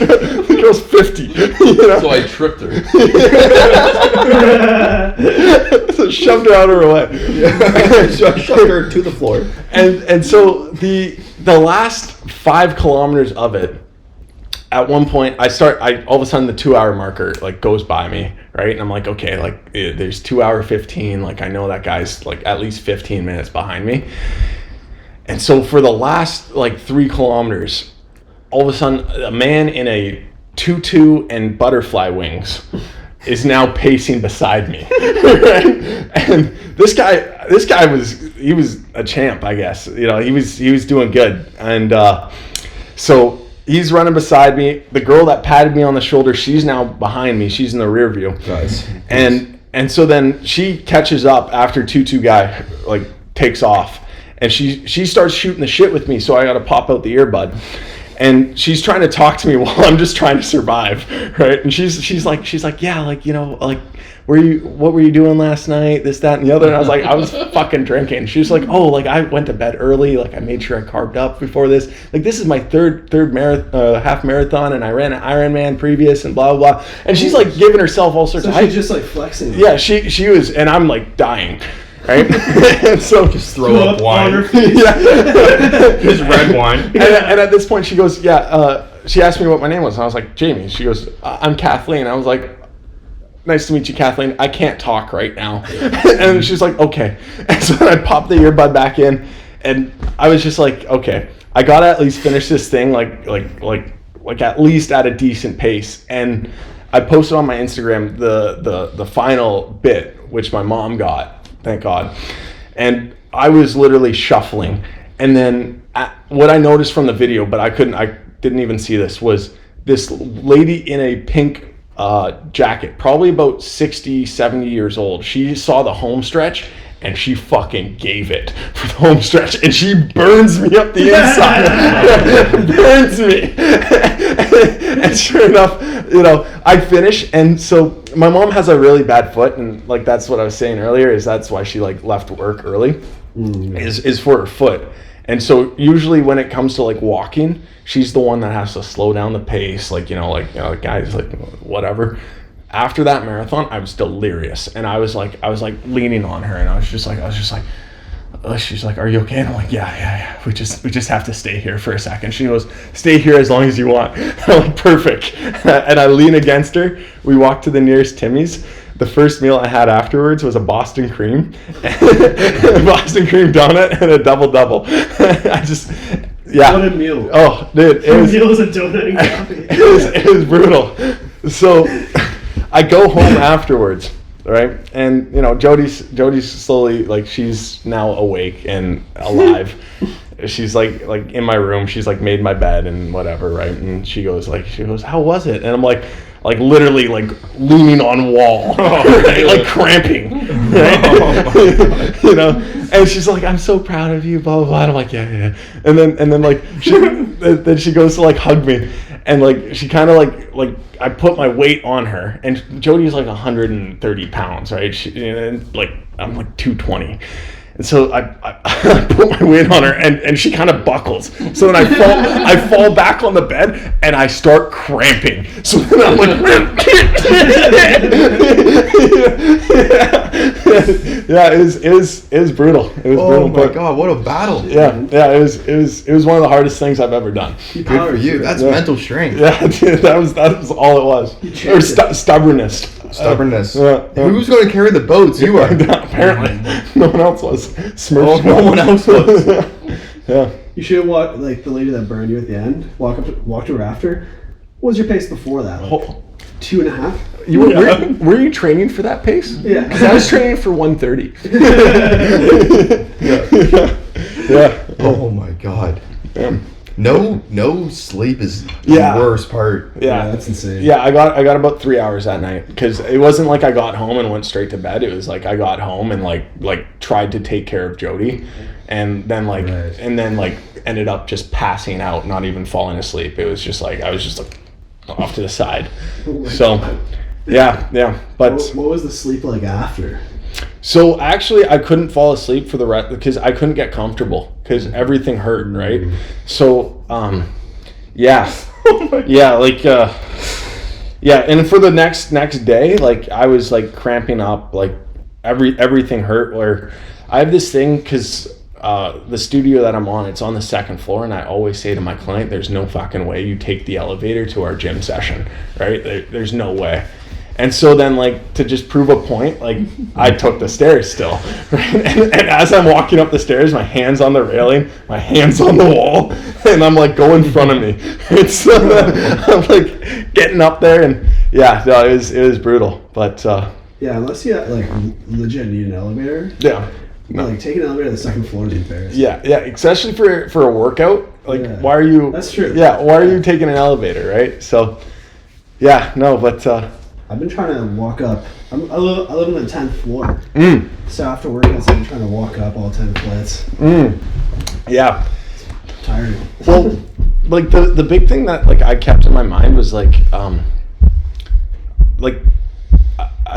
[SPEAKER 10] girl's 50. You know?
[SPEAKER 9] So I tripped her.
[SPEAKER 10] So shoved her out of her way.
[SPEAKER 8] So I shoved her to the floor.
[SPEAKER 10] And so the last 5 kilometers of it. At one point, all of a sudden the 2 hour marker like goes by me, right? And I'm like, okay, like there's 2 hour 15. Like I know that guy's like at least 15 minutes behind me. And so for the last like 3 kilometers, all of a sudden a man in a tutu and butterfly wings is now pacing beside me, right? And this guy was a champ, I guess. You know, he was doing good, and so. He's running beside me. The girl that patted me on the shoulder, she's now behind me. She's in the rear view.
[SPEAKER 8] Nice.
[SPEAKER 10] And so then she catches up after Tutu guy like takes off, and she starts shooting the shit with me. So I got to pop out the earbud, and she's trying to talk to me while I'm just trying to survive, right? And she's like, yeah, like, you know, like. What were you doing last night? This, that, and the other. And I was like, I was fucking drinking. She was like, oh, like I went to bed early. Like I made sure I carved up before this. Like this is my third half marathon, and I ran an Ironman previous, and blah blah blah. And she's like giving herself all sorts of.
[SPEAKER 6] She's just like flexing.
[SPEAKER 10] Yeah, she was, and I'm like dying. Right, and so
[SPEAKER 8] just throw up wine.
[SPEAKER 10] Yeah,
[SPEAKER 8] just red wine.
[SPEAKER 10] And at this point, she goes, yeah. She asked me what my name was, and I was like, Jamie. She goes, I'm Kathleen. I was like. Nice to meet you, Kathleen. I can't talk right now. And she's like, okay. And so then I popped the earbud back in, and I was just like, okay, I gotta at least finish this thing like at least at a decent pace. And I posted on my Instagram the final bit, which my mom got, thank God. and I was literally shuffling. And then what I noticed from the video, but I didn't even see this, was this lady in a pink jacket, probably about 60, 70 years old. She saw the home stretch and she fucking gave it for the home stretch, and she burns me up the inside. Burns me. And sure enough, I finish, and so my mom has a really bad foot, and like that's what I was saying earlier, is that's why she like left work early, is for her foot. And so usually when it comes to like walking, she's the one that has to slow down the pace, like guys, like whatever. After that marathon, I was delirious, and I was like leaning on her, and I was just like, she's like, "Are you okay?" And I'm like, yeah. We just have to stay here for a second. She goes, "Stay here as long as you want." I'm like, "Perfect." And I lean against her. We walk to the nearest Timmy's. The first meal I had afterwards was a Boston cream, Boston cream donut, and a double. Yeah.
[SPEAKER 6] What a meal!
[SPEAKER 10] Oh, dude,
[SPEAKER 6] it was a donut and coffee.
[SPEAKER 10] It was brutal. So I go home afterwards, right? And Jody's slowly, like, she's now awake and alive. She's like in my room. She's like made my bed and whatever, right? And she goes, "How was it?" And I'm like literally like leaning on wall, right? Like cramping, right? And she's like, "I'm so proud of you," blah blah blah. And I'm like, yeah. And then like she goes to like hug me, and like she kind of like I put my weight on her, and Jody's like 130 pounds, right? And like I'm like 220. And so I put my weight on her, and she kind of buckles. So then I fall back on the bed, and I start cramping. So then I'm like, yeah, it was brutal. It was brutal.
[SPEAKER 8] Oh my god, what a battle!
[SPEAKER 10] Yeah, it was one of the hardest things I've ever done.
[SPEAKER 8] Good for you. That's mental strength.
[SPEAKER 10] Yeah, dude, that was all it was. Or stubbornness.
[SPEAKER 8] Stubbornness. Who's going to carry the boats? You are.
[SPEAKER 10] Apparently, no one else was.
[SPEAKER 8] No one else was.
[SPEAKER 10] Yeah.
[SPEAKER 6] You should have walked, like the lady that burned you at the end. Walked her after. What was your pace before that? Like 2.5.
[SPEAKER 10] Were you training for that pace?
[SPEAKER 6] Yeah.
[SPEAKER 10] Because I was training for 1:30. Yeah.
[SPEAKER 8] Oh my god.
[SPEAKER 10] Yeah.
[SPEAKER 8] No sleep is the worst part.
[SPEAKER 10] Yeah,
[SPEAKER 6] that's insane.
[SPEAKER 10] Yeah, I got about 3 hours that night, because it wasn't like I got home and went straight to bed. It was like I got home and like tried to take care of Jody, and then ended up just passing out, not even falling asleep. It was just like I was just like off to the side. Yeah. But
[SPEAKER 6] what was the sleep like after?
[SPEAKER 10] So actually, I couldn't fall asleep for the rest, because I couldn't get comfortable, because everything hurt, right? So, yeah, and for the next day, like I was like cramping up, like everything hurt. Where I have this thing, because the studio that I'm on, it's on the second floor, and I always say to my client, "There's no fucking way you take the elevator to our gym session, right? There's no way." And so then, like, to just prove a point, like, I took the stairs still. Right? And as I'm walking up the stairs, my hand's on the railing, my hand's on the wall, and I'm, like, go in front of me. And so I'm, like, getting up there, and, yeah, no, it was brutal. But,
[SPEAKER 6] yeah, unless you, like, legit need an elevator.
[SPEAKER 10] Yeah. No.
[SPEAKER 6] Like, taking an elevator to the second floor is embarrassing.
[SPEAKER 10] Yeah, especially for a workout. Like, why are you...
[SPEAKER 6] That's true.
[SPEAKER 10] Yeah, why are you taking an elevator, right? So, yeah, no, but...
[SPEAKER 6] I've been trying to walk up. I live on the 10th floor. So after workouts, I've been trying to walk up all 10 flights.
[SPEAKER 10] Yeah.
[SPEAKER 6] It's tiring.
[SPEAKER 10] Well, like the big thing that like I kept in my mind was like I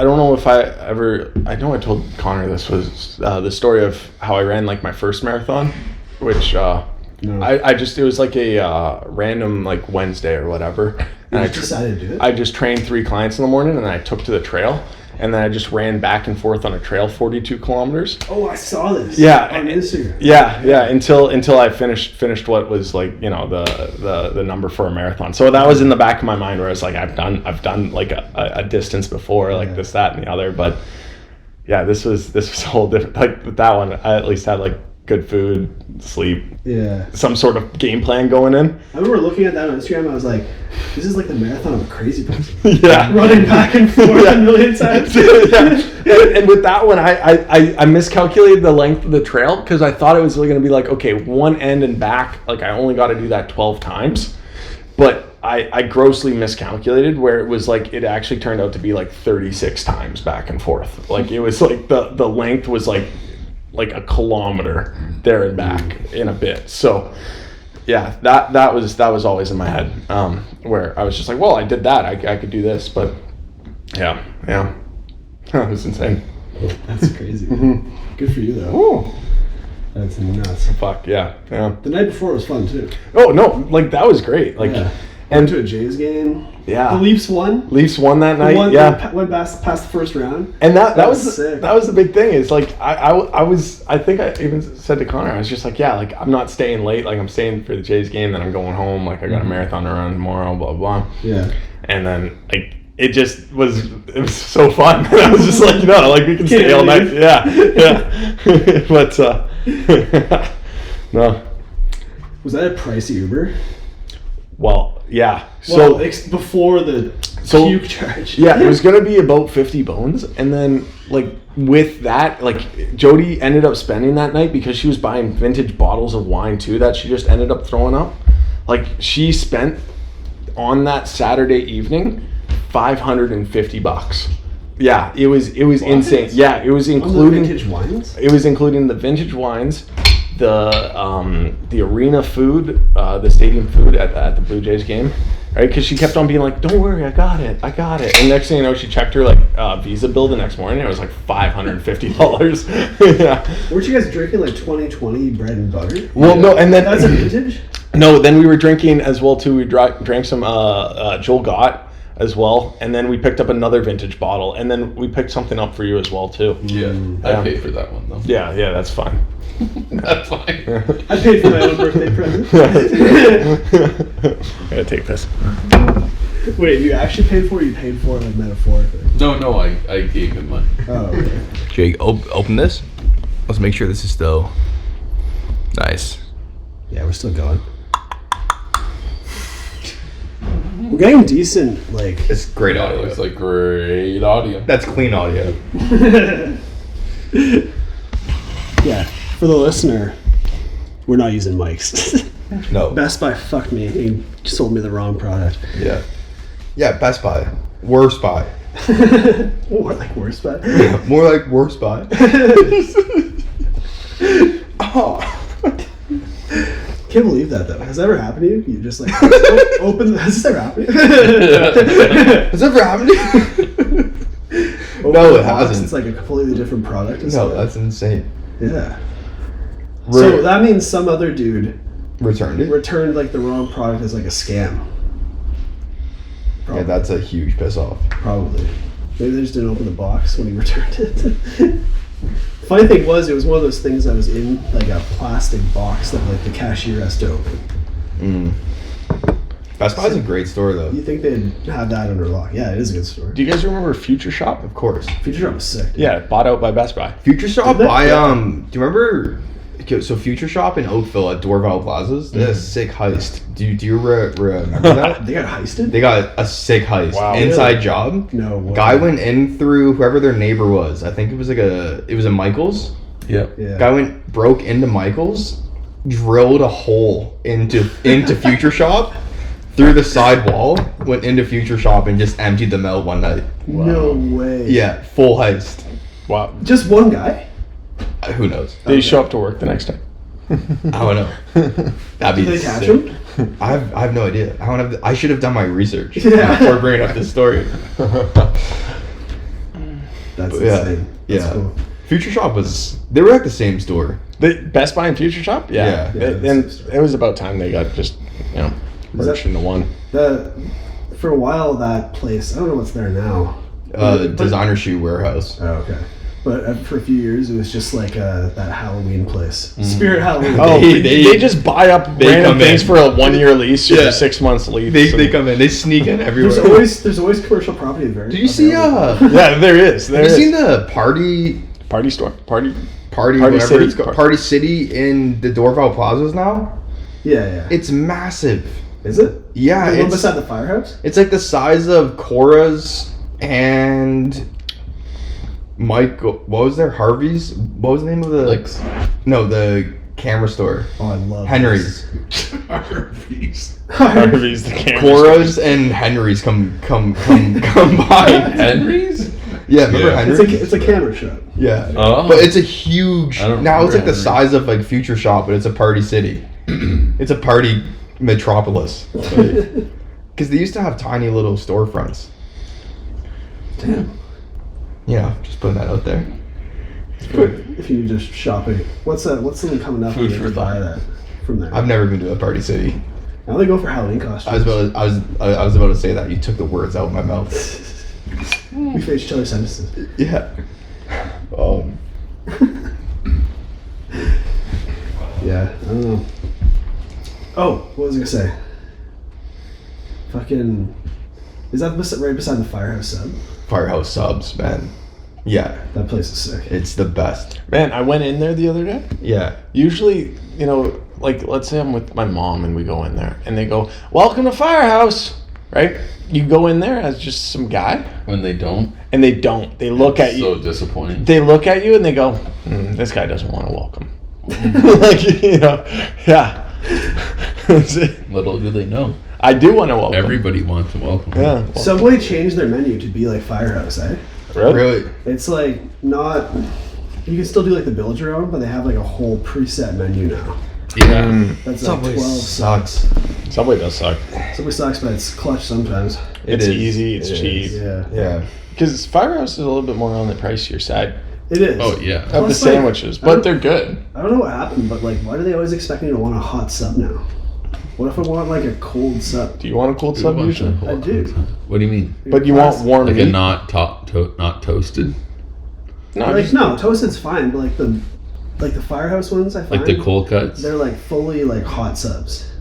[SPEAKER 10] don't know if I know I told Connor this was the story of how I ran like my first marathon, which it was like a random like Wednesday or whatever. And I
[SPEAKER 6] decided to do it?
[SPEAKER 10] I just trained 3 clients in the morning, and then I took to the trail, and then I just ran back and forth on a trail 42 kilometers.
[SPEAKER 6] Oh, I saw this.
[SPEAKER 10] Yeah,
[SPEAKER 6] on Instagram.
[SPEAKER 10] Yeah. Until I finished what was like the number for a marathon. So that was in the back of my mind where I was like, I've done like a distance before, like this, that, and the other. But yeah, this was a whole different. Like with that one, I at least had like good food, sleep,
[SPEAKER 6] Yeah.
[SPEAKER 10] some sort of game plan going in.
[SPEAKER 6] I remember looking at that on Instagram. I was like, "This is like the marathon of a crazy person."
[SPEAKER 10] Yeah,
[SPEAKER 6] running back and forth a million times.
[SPEAKER 10] and with that one, I miscalculated the length of the trail because I thought it was really going to be like, okay, one end and back. Like I only got to do that 12 times, but I grossly miscalculated where it was like it actually turned out to be like 36 times back and forth. Like it was like the length was like a kilometer there and back in a bit. So yeah, that was always in my head, where I was just like, well, I did that, I could do this, but yeah it was insane.
[SPEAKER 6] That's crazy. Good for you though.
[SPEAKER 10] Ooh.
[SPEAKER 6] That's nuts.
[SPEAKER 10] Fuck yeah.
[SPEAKER 6] The night before was fun too.
[SPEAKER 10] Oh no, like that was great. Like
[SPEAKER 6] went to a Jays game.
[SPEAKER 10] Yeah.
[SPEAKER 6] The Leafs won.
[SPEAKER 10] Leafs won that night.
[SPEAKER 6] Went past the first round.
[SPEAKER 10] And that was
[SPEAKER 6] sick.
[SPEAKER 10] That was the big thing. Is like I think I even said to Connor, I was just like, yeah, like I'm not staying late. Like I'm staying for the Jays game, then I'm going home. Like I got a marathon to run tomorrow. Blah blah.
[SPEAKER 6] Yeah.
[SPEAKER 10] And then like it was so fun. I was just like, like we can stay all night. Yeah. But no.
[SPEAKER 6] Was that a pricey Uber?
[SPEAKER 10] Well, yeah.
[SPEAKER 6] So before the puke charge.
[SPEAKER 10] Yeah, it was gonna be about 50 bones, and then like with that, like Jody ended up spending that night because she was buying vintage bottles of wine too that she just ended up throwing up. Like she spent on that Saturday evening $550. Yeah, it was insane. Yeah, it was including
[SPEAKER 6] vintage wines.
[SPEAKER 10] It was including the vintage wines, the arena food, the stadium food at the Blue Jays game, right? Because she kept on being like, "Don't worry, I got it." And next thing you know, she checked her like Visa bill the next morning. It was like $550. Yeah.
[SPEAKER 6] Weren't you guys drinking like 2020 bread and butter?
[SPEAKER 10] Well, no, and then
[SPEAKER 6] that's a vintage.
[SPEAKER 10] No, then we were drinking as well too. We drank some Joel Gott as well, and then we picked up another vintage bottle, and then we picked something up for you as well too.
[SPEAKER 9] Yeah, I paid for that one though.
[SPEAKER 10] Yeah, that's fine.
[SPEAKER 9] That's fine.
[SPEAKER 6] I paid for my own birthday present.
[SPEAKER 10] Gotta take this.
[SPEAKER 6] Wait, you actually paid for it? You paid for it like metaphorically?
[SPEAKER 9] No, I gave him money.
[SPEAKER 6] Oh, okay.
[SPEAKER 8] Jake, open this. Let's make sure this is still nice.
[SPEAKER 6] Yeah, we're still going. We're getting decent, like...
[SPEAKER 8] It's great audio.
[SPEAKER 9] It's like great audio.
[SPEAKER 8] That's clean audio.
[SPEAKER 6] Yeah, for the listener, we're not using mics.
[SPEAKER 8] No.
[SPEAKER 6] Best Buy fucked me. He sold me the wrong product.
[SPEAKER 8] Yeah. Yeah, Best Buy. Worst Buy.
[SPEAKER 6] More like worst Buy.
[SPEAKER 8] More like worst Buy. Oh.
[SPEAKER 6] Can't believe that though. Has that ever happened to you? You just like open. Has this ever happened?
[SPEAKER 8] Has that ever happened to you? No, it hasn't.
[SPEAKER 6] It's like a completely different product.
[SPEAKER 8] No, that's insane.
[SPEAKER 6] Yeah. So that means some other dude
[SPEAKER 8] returned
[SPEAKER 6] like the wrong product as like a scam.
[SPEAKER 8] Probably. Yeah, that's a huge piss off.
[SPEAKER 6] Probably. Maybe they just didn't open the box when he returned it. Funny thing was, it was one of those things that was in like a plastic box that like the cashier has to open.
[SPEAKER 8] Best Buy's a great store though.
[SPEAKER 6] You think they'd have that under lock? Yeah, it is a good store.
[SPEAKER 10] Do you guys remember Future Shop?
[SPEAKER 8] Of course.
[SPEAKER 6] Future Shop was sick. Dude.
[SPEAKER 10] Yeah, bought out by Best Buy.
[SPEAKER 8] Future Shop, do you remember? So Future Shop in Oakville at Dorval Plazas, they had a sick heist. Do you remember that?
[SPEAKER 6] They got heisted?
[SPEAKER 8] They got a sick heist.
[SPEAKER 10] Wow.
[SPEAKER 8] Inside job.
[SPEAKER 6] No way.
[SPEAKER 8] Guy went in through whoever their neighbor was. I think it was a Michaels.
[SPEAKER 10] Yep.
[SPEAKER 6] Yeah.
[SPEAKER 8] Guy broke into Michaels, drilled a hole into Future Shop through the side wall, went into Future Shop and just emptied them out one night.
[SPEAKER 6] Wow. No way.
[SPEAKER 8] Yeah, full heist.
[SPEAKER 10] Wow.
[SPEAKER 6] Just one guy?
[SPEAKER 8] Who knows?
[SPEAKER 10] Did he show up to work the next day?
[SPEAKER 8] I don't know. That'd be
[SPEAKER 6] Did they catch
[SPEAKER 8] sick.
[SPEAKER 6] him?
[SPEAKER 8] I have no idea. I should have done my research
[SPEAKER 6] before
[SPEAKER 8] bringing up this story.
[SPEAKER 6] That's
[SPEAKER 8] yeah,
[SPEAKER 6] insane.
[SPEAKER 8] That's
[SPEAKER 6] cool.
[SPEAKER 8] Future Shop they were like the same store.
[SPEAKER 10] The Best Buy and Future Shop? Yeah. And it was about time they got just, merged into one.
[SPEAKER 6] For a while, that place, I don't know what's there now.
[SPEAKER 8] Designer Shoe Warehouse.
[SPEAKER 6] Oh, okay. But for a few years, it was just like that Halloween place. Spirit Halloween.
[SPEAKER 10] Oh, they just buy up random things for a 1-year lease or 6 months lease.
[SPEAKER 8] They come in. They sneak in everywhere.
[SPEAKER 6] There's always commercial property there.
[SPEAKER 8] Do you see?
[SPEAKER 10] Yeah, there is.
[SPEAKER 8] Have you seen the party
[SPEAKER 10] store? Party
[SPEAKER 8] Party
[SPEAKER 10] City?
[SPEAKER 8] it's called, Party City in the Dorval Plazas now.
[SPEAKER 6] Yeah.
[SPEAKER 8] It's massive.
[SPEAKER 6] Is it?
[SPEAKER 8] Yeah,
[SPEAKER 6] The one
[SPEAKER 8] it's
[SPEAKER 6] beside the firehouse?
[SPEAKER 8] it's like the size of Cora's and Michael. What was there? Harvey's. What was the name of the? The camera store.
[SPEAKER 6] Oh, I love
[SPEAKER 8] Henry's.
[SPEAKER 7] Harvey's.
[SPEAKER 10] Harvey's the camera.
[SPEAKER 8] Cora's and Henry's combined.
[SPEAKER 9] Henry's?
[SPEAKER 8] Yeah, remember
[SPEAKER 7] Yeah.
[SPEAKER 8] Henry's?
[SPEAKER 6] It's a camera shop.
[SPEAKER 8] Yeah.
[SPEAKER 9] Oh.
[SPEAKER 8] But it's a huge.
[SPEAKER 9] I don't
[SPEAKER 8] Now it's like
[SPEAKER 9] remember
[SPEAKER 8] the
[SPEAKER 9] Henry's.
[SPEAKER 8] size of like Future Shop, but it's a party city. It's a party metropolis. Because they used to have tiny little storefronts.
[SPEAKER 6] Damn.
[SPEAKER 8] Yeah, just putting that out there.
[SPEAKER 6] If you just shopping, what's something coming up?
[SPEAKER 9] Food
[SPEAKER 6] and you
[SPEAKER 9] for
[SPEAKER 6] can buy
[SPEAKER 9] thought.
[SPEAKER 6] that from there.
[SPEAKER 8] I've never been to a party city.
[SPEAKER 6] I only go for Halloween costumes.
[SPEAKER 8] I was about to say that. You took the words out of my mouth.
[SPEAKER 6] We face each other's sentences.
[SPEAKER 8] Yeah.
[SPEAKER 6] Yeah, I don't know. Oh, what was I gonna say? Fucking, is that right beside the firehouse sub?
[SPEAKER 8] Firehouse subs, man. Yeah,
[SPEAKER 6] That place is sick.
[SPEAKER 8] it's the best.
[SPEAKER 10] Man, I went in there the other day.
[SPEAKER 8] Yeah.
[SPEAKER 10] Usually, like let's say I'm with my mom and we go in there and they go, "Welcome to Firehouse," right? You go in there as just some guy,
[SPEAKER 9] When they don't.
[SPEAKER 10] and they don't. They look at you.
[SPEAKER 9] So disappointing.
[SPEAKER 10] They look at you and they go, "This guy doesn't want to welcome." Like yeah. That's it.
[SPEAKER 9] Little do they know.
[SPEAKER 10] I do want to welcome.
[SPEAKER 9] Everybody wants to welcome.
[SPEAKER 10] Yeah.
[SPEAKER 6] Subway changed their menu to be like Firehouse, eh?
[SPEAKER 8] Really?
[SPEAKER 6] It's like not. You can still do like the build your own, but they have like a whole preset menu now.
[SPEAKER 9] Yeah.
[SPEAKER 6] That's
[SPEAKER 8] Subway
[SPEAKER 6] like 12.
[SPEAKER 8] sucks.
[SPEAKER 10] Subway does suck.
[SPEAKER 6] Subway sucks, but it's clutch sometimes.
[SPEAKER 10] It's
[SPEAKER 8] is.
[SPEAKER 10] easy. It's
[SPEAKER 6] It
[SPEAKER 10] cheap.
[SPEAKER 6] is, yeah.
[SPEAKER 8] Yeah.
[SPEAKER 10] Because Firehouse is a little bit more on the pricier side
[SPEAKER 6] It is.
[SPEAKER 9] Oh yeah.
[SPEAKER 10] of the
[SPEAKER 6] Plus, like,
[SPEAKER 10] sandwiches,
[SPEAKER 6] I
[SPEAKER 10] but
[SPEAKER 6] don't-
[SPEAKER 10] they're good.
[SPEAKER 6] I don't know what happened, but like, why do they always expect me to want a hot sub now? What if I want like a cold sub?
[SPEAKER 10] Do you want a cold sub usually?
[SPEAKER 6] I do.
[SPEAKER 9] What do you mean?
[SPEAKER 10] But you want warm
[SPEAKER 9] Like
[SPEAKER 10] meat?
[SPEAKER 9] a not not toasted?
[SPEAKER 10] No,
[SPEAKER 6] Like
[SPEAKER 10] just,
[SPEAKER 6] no, toasted's fine, but like the Firehouse ones, I find
[SPEAKER 9] Like the cold cuts?
[SPEAKER 6] they're like fully like hot subs.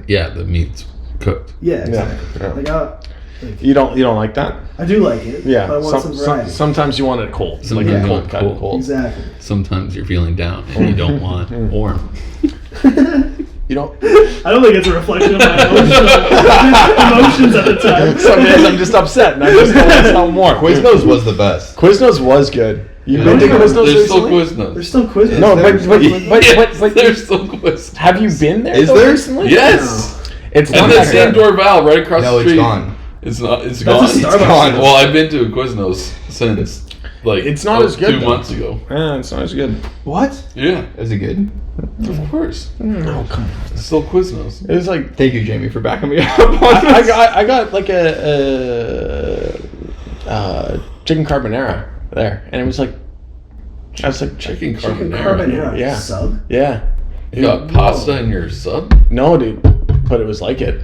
[SPEAKER 9] Yeah, the meat's cooked.
[SPEAKER 6] Yeah, exactly.
[SPEAKER 10] yeah.
[SPEAKER 6] Like
[SPEAKER 10] you don't like that?
[SPEAKER 6] I do like it.
[SPEAKER 10] Yeah.
[SPEAKER 6] but I want some variety.
[SPEAKER 10] Sometimes you want it cold, like
[SPEAKER 9] Sometimes
[SPEAKER 10] a
[SPEAKER 9] you
[SPEAKER 10] cold
[SPEAKER 9] want
[SPEAKER 10] cut,
[SPEAKER 9] cold.
[SPEAKER 10] cold.
[SPEAKER 6] Exactly.
[SPEAKER 9] Sometimes you're feeling down and you don't want warm.
[SPEAKER 10] You don't.
[SPEAKER 6] I don't think it's a reflection of my emotions at the time.
[SPEAKER 10] Some days I'm just upset and I just don't want something more.
[SPEAKER 8] Quiznos was the best.
[SPEAKER 10] Quiznos was good. You been to
[SPEAKER 6] Yeah.
[SPEAKER 10] Quiznos
[SPEAKER 9] There's still
[SPEAKER 10] recently?
[SPEAKER 9] Quiznos.
[SPEAKER 6] There's still quizzes.
[SPEAKER 10] No, but
[SPEAKER 9] There's still Quiznos.
[SPEAKER 10] have you been there?
[SPEAKER 8] Is
[SPEAKER 10] though,
[SPEAKER 8] there?
[SPEAKER 10] recently?
[SPEAKER 9] Yes.
[SPEAKER 10] It's
[SPEAKER 9] And
[SPEAKER 10] not
[SPEAKER 9] that
[SPEAKER 10] that
[SPEAKER 9] same
[SPEAKER 10] good.
[SPEAKER 9] Dorval right across
[SPEAKER 8] No,
[SPEAKER 9] the street.
[SPEAKER 8] it's gone.
[SPEAKER 9] It's not. It's
[SPEAKER 6] That's
[SPEAKER 9] gone.
[SPEAKER 6] a Starbucks.
[SPEAKER 8] gone.
[SPEAKER 9] Well, I've been to a Quiznos since like
[SPEAKER 10] It's not as good,
[SPEAKER 9] 2
[SPEAKER 10] though.
[SPEAKER 9] months ago.
[SPEAKER 10] Yeah, it's not as good.
[SPEAKER 8] What?
[SPEAKER 9] Yeah,
[SPEAKER 8] Is it good?
[SPEAKER 9] of course.
[SPEAKER 10] No, come on.
[SPEAKER 9] It's still Quiznos.
[SPEAKER 10] It was like
[SPEAKER 8] Thank you, Jamie, for backing me up on this.
[SPEAKER 10] I got like a chicken carbonara there, and it was like I was like
[SPEAKER 9] Chicken
[SPEAKER 6] Chicken
[SPEAKER 9] carbonara.
[SPEAKER 6] carbonara
[SPEAKER 10] Yeah.
[SPEAKER 6] sub.
[SPEAKER 10] yeah.
[SPEAKER 9] You got pasta in your sub?
[SPEAKER 10] No, dude, but it was like it.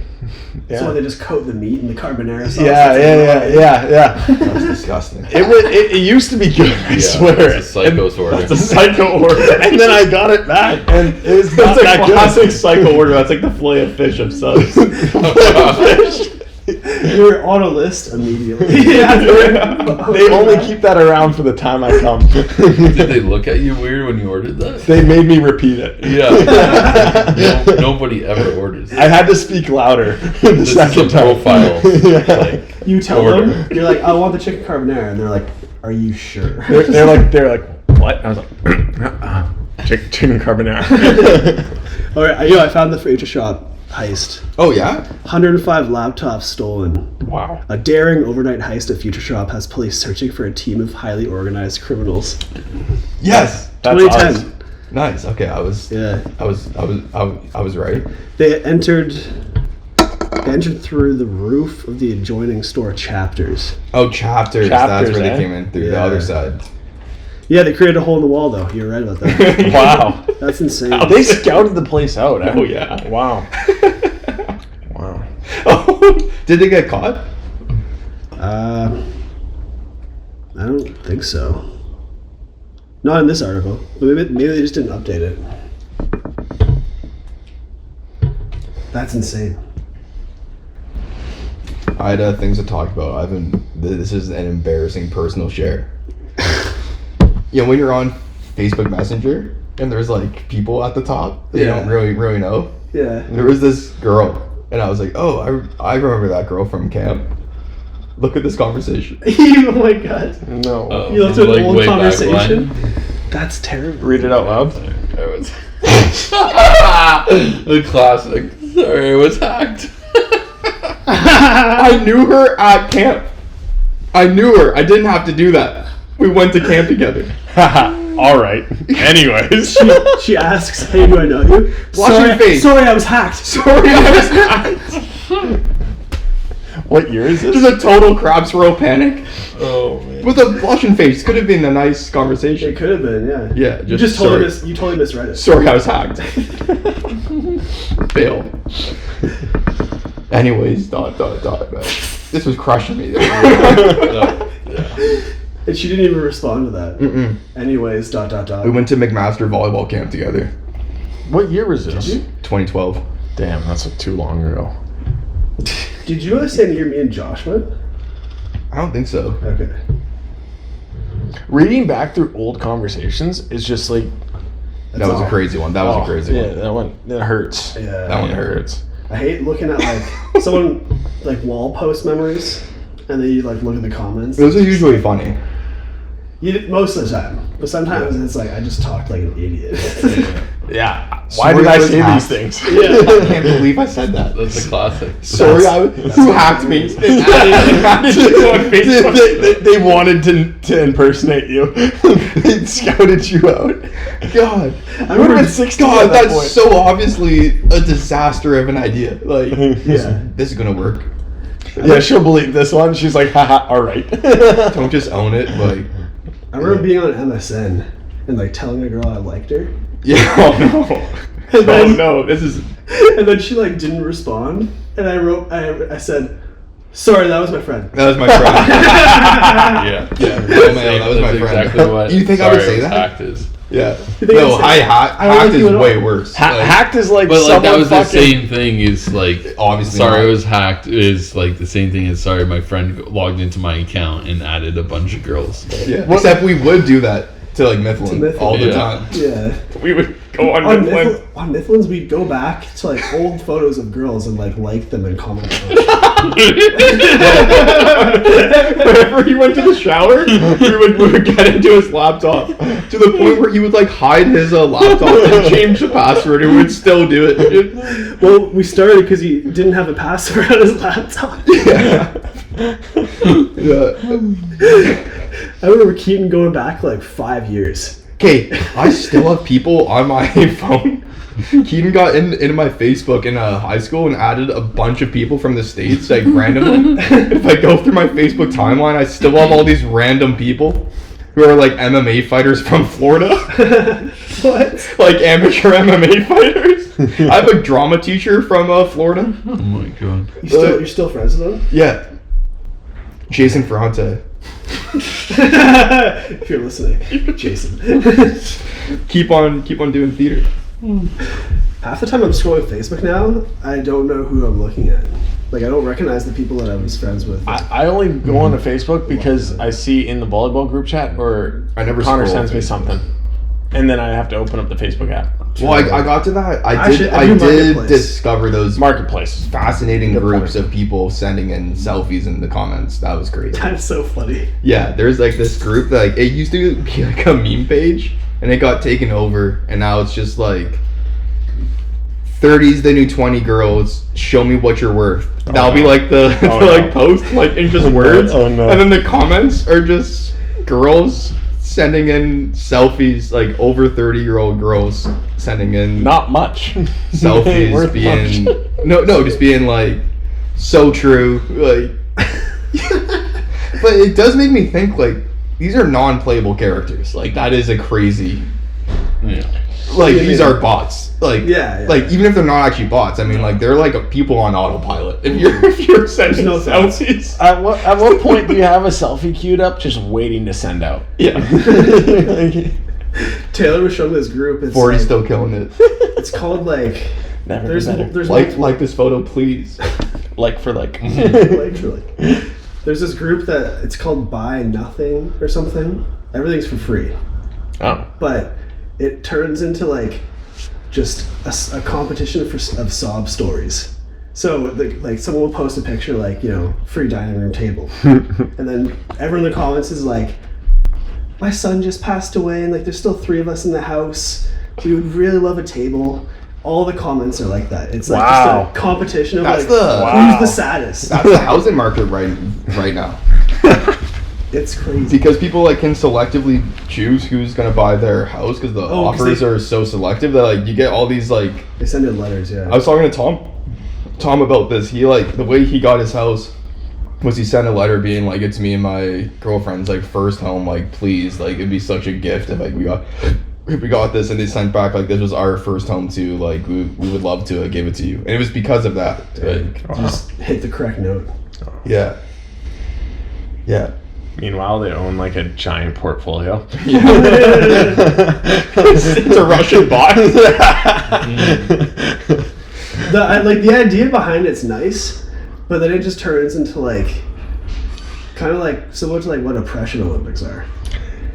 [SPEAKER 10] Yeah.
[SPEAKER 6] So they just coat the meat in the carbonara sauce.
[SPEAKER 10] Yeah.
[SPEAKER 8] That's disgusting.
[SPEAKER 10] It used to be good. I swear.
[SPEAKER 9] It's a psycho's order.
[SPEAKER 10] It's a psycho order, and then I got it back, and it was not
[SPEAKER 8] That's
[SPEAKER 10] that
[SPEAKER 8] a
[SPEAKER 10] good.
[SPEAKER 8] classic psycho order. That's like the fillet of fish of subs.
[SPEAKER 6] You were on a list immediately.
[SPEAKER 10] They only keep that around for the time I come.
[SPEAKER 9] Did they look at you weird when you ordered that?
[SPEAKER 10] They made me repeat it.
[SPEAKER 9] Yeah. Nobody ever orders it.
[SPEAKER 10] I had to speak louder the
[SPEAKER 9] This is
[SPEAKER 10] second
[SPEAKER 9] a
[SPEAKER 10] time.
[SPEAKER 9] profile.
[SPEAKER 10] Yeah.
[SPEAKER 9] Like,
[SPEAKER 6] You tell
[SPEAKER 9] order.
[SPEAKER 6] them, you're like, I want the chicken carbonara, and they're like, are you sure?
[SPEAKER 10] They're like, what? I was like, chicken carbonara.
[SPEAKER 6] All right, I found the Future Shop heist.
[SPEAKER 8] Oh, yeah?
[SPEAKER 6] 105 laptops stolen.
[SPEAKER 10] Wow.
[SPEAKER 6] A daring overnight heist at Future Shop has police searching for a team of highly organized criminals.
[SPEAKER 8] Yes.
[SPEAKER 10] That's
[SPEAKER 6] 2010.
[SPEAKER 10] us.
[SPEAKER 8] Nice. Okay, I was right.
[SPEAKER 6] They entered through the roof of the adjoining store Chapters.
[SPEAKER 8] Oh, chapters.
[SPEAKER 10] Chapters,
[SPEAKER 8] That's where
[SPEAKER 10] eh?
[SPEAKER 8] they came in through the
[SPEAKER 6] Yeah.
[SPEAKER 8] other side.
[SPEAKER 6] Yeah, they created a hole in the wall though. You're right about that.
[SPEAKER 10] Wow.
[SPEAKER 6] That's insane.
[SPEAKER 10] They scouted the place out. Eh?
[SPEAKER 8] Oh, yeah.
[SPEAKER 10] Wow. Wow.
[SPEAKER 8] Oh, did they get caught?
[SPEAKER 6] I don't think so. Not in this article. But maybe they just didn't update it. That's insane.
[SPEAKER 8] I had things to talk about. This is an embarrassing personal share. When you're on Facebook Messenger, and there's like people at the top that you
[SPEAKER 6] Yeah.
[SPEAKER 8] don't really know.
[SPEAKER 6] Yeah.
[SPEAKER 8] There was this girl, and I was like, oh, I remember that girl from camp. Look at this conversation.
[SPEAKER 6] Oh my god.
[SPEAKER 10] No.
[SPEAKER 6] You looked at an old
[SPEAKER 9] way back
[SPEAKER 6] conversation?
[SPEAKER 9] when.
[SPEAKER 6] That's terrible.
[SPEAKER 10] Read it out loud.
[SPEAKER 9] The classic. Sorry, I was hacked.
[SPEAKER 8] I knew her at camp. I knew her. I didn't have to do that. We went to camp together.
[SPEAKER 10] All right. Anyways.
[SPEAKER 6] She asks, hey, do I know you?
[SPEAKER 8] Watch your face.
[SPEAKER 6] Sorry, I was hacked.
[SPEAKER 8] Sorry, I was hacked.
[SPEAKER 10] What year is this?
[SPEAKER 8] Just a total crab swirl panic.
[SPEAKER 10] Oh man.
[SPEAKER 8] With a blushing face. Could have been a nice conversation.
[SPEAKER 6] It could have been, yeah.
[SPEAKER 8] Yeah,
[SPEAKER 6] You just totally
[SPEAKER 8] sorry.
[SPEAKER 6] you totally misread it.
[SPEAKER 8] Sorry, I was hacked. Fail. Anyways, ... This was crushing me.
[SPEAKER 6] And she didn't even respond to that.
[SPEAKER 8] Mm-mm.
[SPEAKER 6] Anyways, ...
[SPEAKER 8] We went to McMaster volleyball camp together.
[SPEAKER 10] What year was this?
[SPEAKER 8] 2012.
[SPEAKER 10] Damn, that's like too long ago.
[SPEAKER 6] Did you understand you're me and Josh went?
[SPEAKER 8] I don't think so.
[SPEAKER 6] Okay.
[SPEAKER 10] Reading back through old conversations is just like
[SPEAKER 8] That was a crazy one. That was a crazy
[SPEAKER 10] yeah,
[SPEAKER 8] one.
[SPEAKER 10] that one that hurts.
[SPEAKER 6] Yeah.
[SPEAKER 8] That one hurts.
[SPEAKER 6] I hate looking at like someone like wall post memories, and then you like look at the comments.
[SPEAKER 8] Those are usually funny.
[SPEAKER 6] Most of the time, but sometimes it's like I just talked like an idiot.
[SPEAKER 10] Yeah. Why
[SPEAKER 8] Sorry,
[SPEAKER 10] did I
[SPEAKER 8] was
[SPEAKER 10] say
[SPEAKER 8] hacked.
[SPEAKER 10] these things?
[SPEAKER 6] Yeah.
[SPEAKER 8] I can't believe I said that.
[SPEAKER 9] That's a classic.
[SPEAKER 8] Sorry, who hacked me?
[SPEAKER 10] They wanted to impersonate you. They scouted you out.
[SPEAKER 8] God,
[SPEAKER 10] I would have been 16
[SPEAKER 8] God,
[SPEAKER 10] at that
[SPEAKER 8] that's
[SPEAKER 10] point.
[SPEAKER 8] so obviously a disaster of an idea. Like,
[SPEAKER 6] Yeah.
[SPEAKER 8] this is gonna work.
[SPEAKER 10] Yeah, she'll believe this one. She's like, haha, alright.
[SPEAKER 8] Don't just own it. Like,
[SPEAKER 6] I remember being on MSN and like telling a girl I liked her,
[SPEAKER 8] yeah, oh no,
[SPEAKER 6] and then,
[SPEAKER 8] oh no, this is.
[SPEAKER 6] and then she like didn't respond, and I said, sorry, that was my friend.
[SPEAKER 8] That was my friend.
[SPEAKER 9] Yeah.
[SPEAKER 8] Yeah, oh, man, that was my
[SPEAKER 9] That's
[SPEAKER 8] friend.
[SPEAKER 9] exactly what.
[SPEAKER 8] You think I would
[SPEAKER 9] Sorry,
[SPEAKER 8] say
[SPEAKER 9] was
[SPEAKER 8] that?
[SPEAKER 9] hacked is.
[SPEAKER 8] Yeah.
[SPEAKER 6] You think
[SPEAKER 8] No,
[SPEAKER 6] I'd say-
[SPEAKER 8] hacked
[SPEAKER 6] I don't like
[SPEAKER 8] is
[SPEAKER 6] you at all.
[SPEAKER 8] way worse. Like,
[SPEAKER 10] Hacked is like
[SPEAKER 9] But like
[SPEAKER 10] someone
[SPEAKER 9] that was the
[SPEAKER 10] fucking...
[SPEAKER 9] same thing. Is like
[SPEAKER 8] Obviously
[SPEAKER 9] sorry,
[SPEAKER 8] not.
[SPEAKER 9] I was hacked. Is like the same thing as sorry, my friend logged into my account and added a bunch of girls.
[SPEAKER 8] Yeah. Except we would do that to like Mifflin,
[SPEAKER 6] To Mifflin,
[SPEAKER 8] all the
[SPEAKER 9] yeah.
[SPEAKER 8] time.
[SPEAKER 6] Yeah.
[SPEAKER 10] We would go on
[SPEAKER 6] On
[SPEAKER 10] Mifflin.
[SPEAKER 6] Mifflin's, we'd go back to like old photos of girls and like them and comment on them.
[SPEAKER 8] Whenever he went to the shower, we would get into his laptop to the point where he would like hide his laptop and change the password and would still do it.
[SPEAKER 6] Well, we started because he didn't have a password on his laptop.
[SPEAKER 8] Yeah.
[SPEAKER 6] I remember Keaton going back like 5 years.
[SPEAKER 8] Okay, I still have people on my phone. Keaton got into my Facebook in high school and added a bunch of people from the States, like randomly. If I go through my Facebook timeline, I still have all these random people who are like MMA fighters from Florida.
[SPEAKER 6] What?
[SPEAKER 8] Like amateur MMA fighters. I have a drama teacher from Florida.
[SPEAKER 9] Oh my god.
[SPEAKER 6] You're still friends with him?
[SPEAKER 8] Yeah. Jason Ferrante.
[SPEAKER 6] If you're listening, Jason.
[SPEAKER 8] Keep on doing theater.
[SPEAKER 6] Half the time I'm scrolling Facebook now, I don't know who I'm looking at. Like I don't recognize the people that I was friends with.
[SPEAKER 10] I only go on to Facebook because I see in the volleyball group chat or
[SPEAKER 8] I never
[SPEAKER 10] Connor
[SPEAKER 8] scroll
[SPEAKER 10] sends me
[SPEAKER 8] Facebook.
[SPEAKER 10] something. And then I have to open up the Facebook app.
[SPEAKER 8] Well, I got to that. I
[SPEAKER 6] Actually,
[SPEAKER 8] did
[SPEAKER 6] Marketplace.
[SPEAKER 8] discover those
[SPEAKER 10] Marketplace.
[SPEAKER 8] fascinating
[SPEAKER 10] Good
[SPEAKER 8] groups
[SPEAKER 10] point.
[SPEAKER 8] of people sending in selfies in the comments. That was great.
[SPEAKER 6] That's so funny.
[SPEAKER 8] Yeah, there's like this group that like, it used to be like a meme page and it got taken over and now it's just like 30's the new 20 girls, show me what you're worth. That'll be like the,
[SPEAKER 10] Oh,
[SPEAKER 8] the
[SPEAKER 10] no.
[SPEAKER 8] like post like in just words.
[SPEAKER 10] Oh, no.
[SPEAKER 8] And then the comments are just girls sending in selfies, like over 30-year-old girls sending in
[SPEAKER 10] Not much.
[SPEAKER 8] selfies
[SPEAKER 10] Worth
[SPEAKER 8] being
[SPEAKER 10] much.
[SPEAKER 8] no just being like so true, like but it does make me think like these are non-playable characters. Like that is a crazy
[SPEAKER 9] Yeah.
[SPEAKER 8] like
[SPEAKER 6] do you
[SPEAKER 8] these
[SPEAKER 6] mean?
[SPEAKER 8] are bots. Like
[SPEAKER 6] Yeah.
[SPEAKER 8] like even if they're not actually bots, I mean like they're like people on autopilot. If you're sending
[SPEAKER 6] no thoughts.
[SPEAKER 8] selfies.
[SPEAKER 10] At what point do you have a selfie queued up just waiting to send out?
[SPEAKER 8] Yeah.
[SPEAKER 6] Taylor was showing this group. It's
[SPEAKER 8] 40
[SPEAKER 6] like,
[SPEAKER 8] still killing it.
[SPEAKER 6] It's called like.
[SPEAKER 10] Never
[SPEAKER 6] There's
[SPEAKER 10] be better.
[SPEAKER 6] there's
[SPEAKER 8] Like this photo, please.
[SPEAKER 10] Like for like.
[SPEAKER 6] There's this group that it's called Buy Nothing or something. Everything's for free.
[SPEAKER 10] Oh.
[SPEAKER 6] But it turns into like just a competition of sob stories. So like someone will post a picture like, you know, free dining room table. And then everyone in the comments is like, my son just passed away and like there's still 3 of us in the house. We would really love a table. All the comments are like that. It's like just a competition of who's the saddest.
[SPEAKER 8] That's the housing market right now.
[SPEAKER 6] It's crazy.
[SPEAKER 8] Because people like can selectively choose who's gonna buy their house because the offers are so selective that like you get all these like.
[SPEAKER 6] They send in letters, yeah.
[SPEAKER 8] I was talking to Tom about this. He like the way he got his house was he sent a letter being like, it's me and my girlfriend's like first home, like please, like it'd be such a gift if like we got this, and they sent back like this was our first home too, like we would love to give it to you, and it was because of that.
[SPEAKER 6] Just hit the correct note.
[SPEAKER 8] Yeah.
[SPEAKER 10] Meanwhile, they own like a giant portfolio.
[SPEAKER 8] It's a Russian bot.
[SPEAKER 6] The idea behind it's nice, but then it just turns into like kind of like similar to like what oppression Olympics are.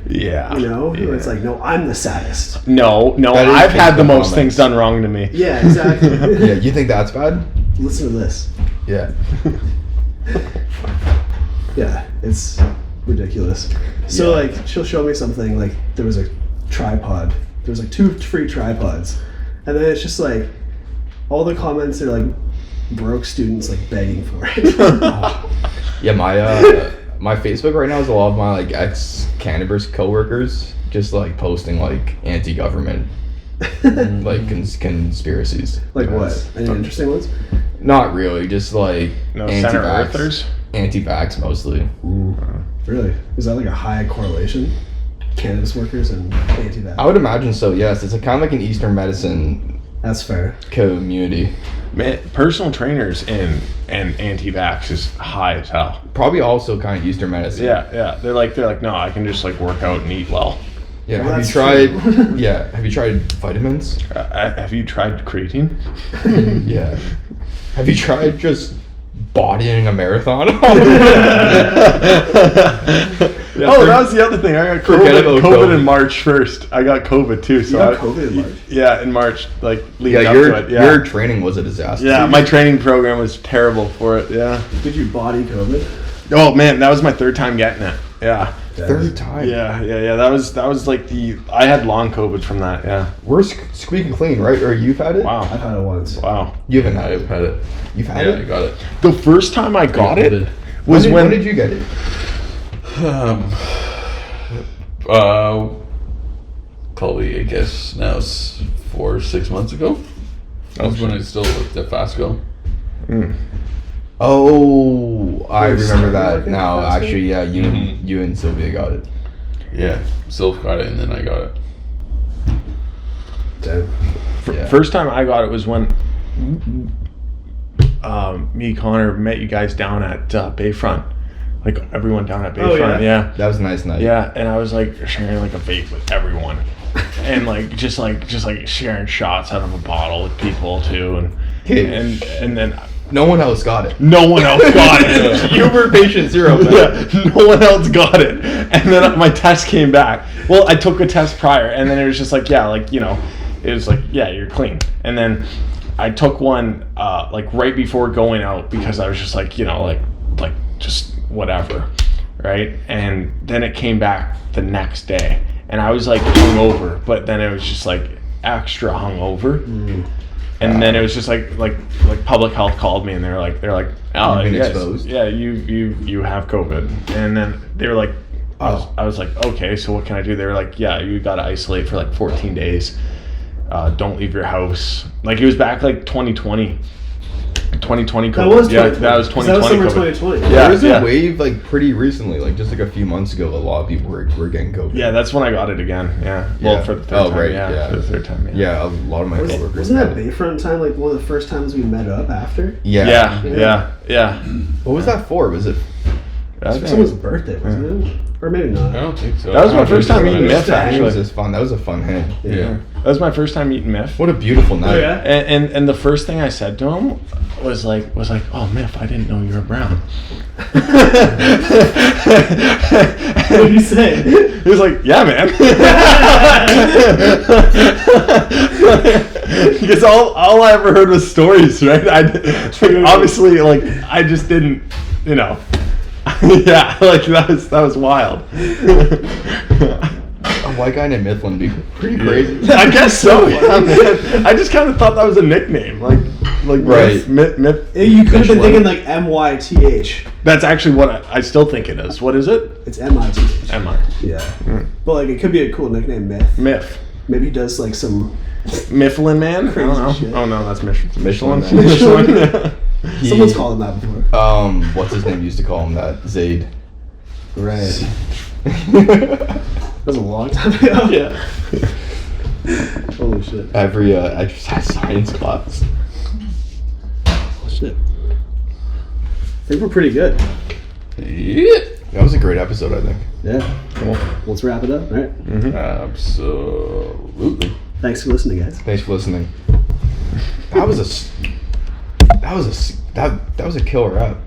[SPEAKER 10] Yeah.
[SPEAKER 6] You know? Where it's like, no, I'm the saddest.
[SPEAKER 10] No, I've had the most things done wrong to me.
[SPEAKER 6] Yeah, exactly.
[SPEAKER 8] Yeah, you think that's bad?
[SPEAKER 6] Listen to this.
[SPEAKER 8] Yeah.
[SPEAKER 6] Yeah, it's ridiculous. So like she'll show me something like there was a tripod. There was like 2 free tripods. And then it's just like all the comments are like broke students like begging for it.
[SPEAKER 8] Yeah, my Facebook right now is a lot of my like ex-cannabis coworkers just like posting like anti-government like conspiracies.
[SPEAKER 6] Like what? Any interesting ones?
[SPEAKER 8] Not really, just like
[SPEAKER 10] Center Earthers?
[SPEAKER 8] Anti-vax mostly.
[SPEAKER 6] Ooh. Really? Is that like a high correlation? Cannabis workers and anti-vax?
[SPEAKER 8] I would imagine so, yes. It's kind of like an Eastern medicine
[SPEAKER 6] That's fair.
[SPEAKER 8] community.
[SPEAKER 10] Man, personal trainers and anti-vax is high as hell.
[SPEAKER 8] Probably also kind of Eastern medicine.
[SPEAKER 10] Yeah. They're like, no, I can just like work out and eat well.
[SPEAKER 8] Yeah.
[SPEAKER 6] Well,
[SPEAKER 8] Have you tried? Yeah. Have you tried vitamins?
[SPEAKER 10] Have you tried creatine?
[SPEAKER 8] Yeah. Have you tried just bodying a marathon?
[SPEAKER 10] That was the other thing. I got COVID in March 1st. I got COVID too. So
[SPEAKER 6] You got COVID in March?
[SPEAKER 10] Yeah, in March, like leading up
[SPEAKER 8] your
[SPEAKER 10] to it. Yeah.
[SPEAKER 8] your training was a disaster.
[SPEAKER 10] Yeah, my training program was terrible for it. Yeah.
[SPEAKER 6] Did you body COVID?
[SPEAKER 10] Oh man, that was my 3rd time getting it. Yeah.
[SPEAKER 8] 3rd time.
[SPEAKER 10] Yeah. That was like I had long COVID from that. Yeah.
[SPEAKER 8] We're squeaking clean, right? Or you've had it?
[SPEAKER 10] Wow.
[SPEAKER 6] I've had it once.
[SPEAKER 10] Wow.
[SPEAKER 8] You haven't had it.
[SPEAKER 9] I've had it.
[SPEAKER 8] You've had
[SPEAKER 9] Yeah,
[SPEAKER 8] it?
[SPEAKER 9] I got it.
[SPEAKER 10] The first time I got it was
[SPEAKER 8] when did you get it?
[SPEAKER 9] Probably I guess now it's 4 or 6 months ago. That was when I still worked at Fasco.
[SPEAKER 8] Oh, I remember that
[SPEAKER 6] working
[SPEAKER 8] now.
[SPEAKER 6] at Fasco?
[SPEAKER 8] Actually, yeah, you and Sylvia got it.
[SPEAKER 9] Yeah, Sylph got it and then I got it.
[SPEAKER 6] Damn.
[SPEAKER 8] Yeah.
[SPEAKER 10] First time I got it was when me and Connor met you guys down at Bayfront. Like everyone down at Bayfront. Yeah.
[SPEAKER 8] That was a nice night.
[SPEAKER 10] Yeah, and I was like sharing like a vape with everyone, and like just sharing shots out of a bottle with people too, and then
[SPEAKER 8] No one else got it.
[SPEAKER 10] no one else got it.
[SPEAKER 8] You were patient zero. Man.
[SPEAKER 10] Yeah, no one else got it, and then my test came back. Well, I took a test prior, and then it was just like, yeah, like, you know, it was like, yeah, you're clean, and then I took one like right before going out because I was just like, you know, like just whatever, right? And then it came back the next day, and I was like hungover, but then it was just like extra hungover. And then it was just like public health called me and they're like, oh,
[SPEAKER 8] You've been
[SPEAKER 10] yes,
[SPEAKER 8] exposed.
[SPEAKER 10] yeah, you have COVID. And then they were like, I was like, okay, so what can I do? They were like, yeah, you got to isolate for like 14 days. Don't leave your house. Like it was back like 2020 COVID.
[SPEAKER 6] That was 2020.
[SPEAKER 10] Yeah, that was 2020
[SPEAKER 6] That was summer
[SPEAKER 10] COVID.
[SPEAKER 6] 2020.
[SPEAKER 10] Yeah,
[SPEAKER 8] There was
[SPEAKER 10] yeah.
[SPEAKER 8] a wave like pretty recently, like just like a few months ago. A lot of people were getting COVID.
[SPEAKER 10] Yeah, that's when I got it again. Yeah. Well,
[SPEAKER 8] Yeah.
[SPEAKER 10] for the third
[SPEAKER 8] Oh,
[SPEAKER 10] time.
[SPEAKER 8] right,
[SPEAKER 10] Yeah,
[SPEAKER 8] yeah.
[SPEAKER 10] for the third time.
[SPEAKER 8] Yeah, a lot of my coworkers.
[SPEAKER 6] Wasn't that
[SPEAKER 8] had it.
[SPEAKER 6] Bayfront time like one of the first times we met up after?
[SPEAKER 8] Yeah.
[SPEAKER 10] Yeah.
[SPEAKER 8] What was that for? Was it?
[SPEAKER 6] It was someone's birthday, wasn't it? Or maybe not.
[SPEAKER 9] I don't think so.
[SPEAKER 10] That was my
[SPEAKER 9] I don't
[SPEAKER 10] first
[SPEAKER 9] think
[SPEAKER 10] time
[SPEAKER 9] so.
[SPEAKER 10] eating meth,
[SPEAKER 8] That was
[SPEAKER 10] actually.
[SPEAKER 8] just fun. That was a fun hang.
[SPEAKER 9] Yeah.
[SPEAKER 10] That was my first time eating meth.
[SPEAKER 8] What a beautiful night.
[SPEAKER 6] Oh, yeah?
[SPEAKER 10] And the first thing I said to him was like, oh, Miff, I didn't know you were brown.
[SPEAKER 6] What did you say?
[SPEAKER 10] He was like, yeah, man. Because all I ever heard was stories, right? Obviously, like, I just didn't, you know. Yeah, like, that was wild.
[SPEAKER 8] A white guy named Mifflin be pretty crazy.
[SPEAKER 10] I guess so, yeah, man. I just kind of thought that was a nickname. Like
[SPEAKER 8] right.
[SPEAKER 10] Myth.
[SPEAKER 6] You could have been thinking like MYTH.
[SPEAKER 10] That's actually what I still think it is. What is it?
[SPEAKER 6] It's MITH.
[SPEAKER 10] M-I.
[SPEAKER 6] Yeah. But like, it could be a cool nickname, Myth.
[SPEAKER 10] Myth.
[SPEAKER 6] Maybe he does like some
[SPEAKER 10] Mifflin Man? I don't know.
[SPEAKER 6] shit.
[SPEAKER 10] Oh no, that's Michelin.
[SPEAKER 8] Man.
[SPEAKER 10] Michelin.
[SPEAKER 6] Someone's called him that before.
[SPEAKER 8] What's his name used to call him that? Zayd.
[SPEAKER 6] Right. That was a long time ago.
[SPEAKER 10] Yeah.
[SPEAKER 6] Holy shit.
[SPEAKER 8] Every exercise science class.
[SPEAKER 6] Shit. I think we're pretty good.
[SPEAKER 8] Yeah. That was a great episode, I think.
[SPEAKER 6] Yeah.
[SPEAKER 10] Cool.
[SPEAKER 6] Let's wrap it up, right?
[SPEAKER 10] Mm-hmm.
[SPEAKER 8] Absolutely.
[SPEAKER 6] Thanks for listening, guys.
[SPEAKER 8] Thanks for listening. That was a killer app.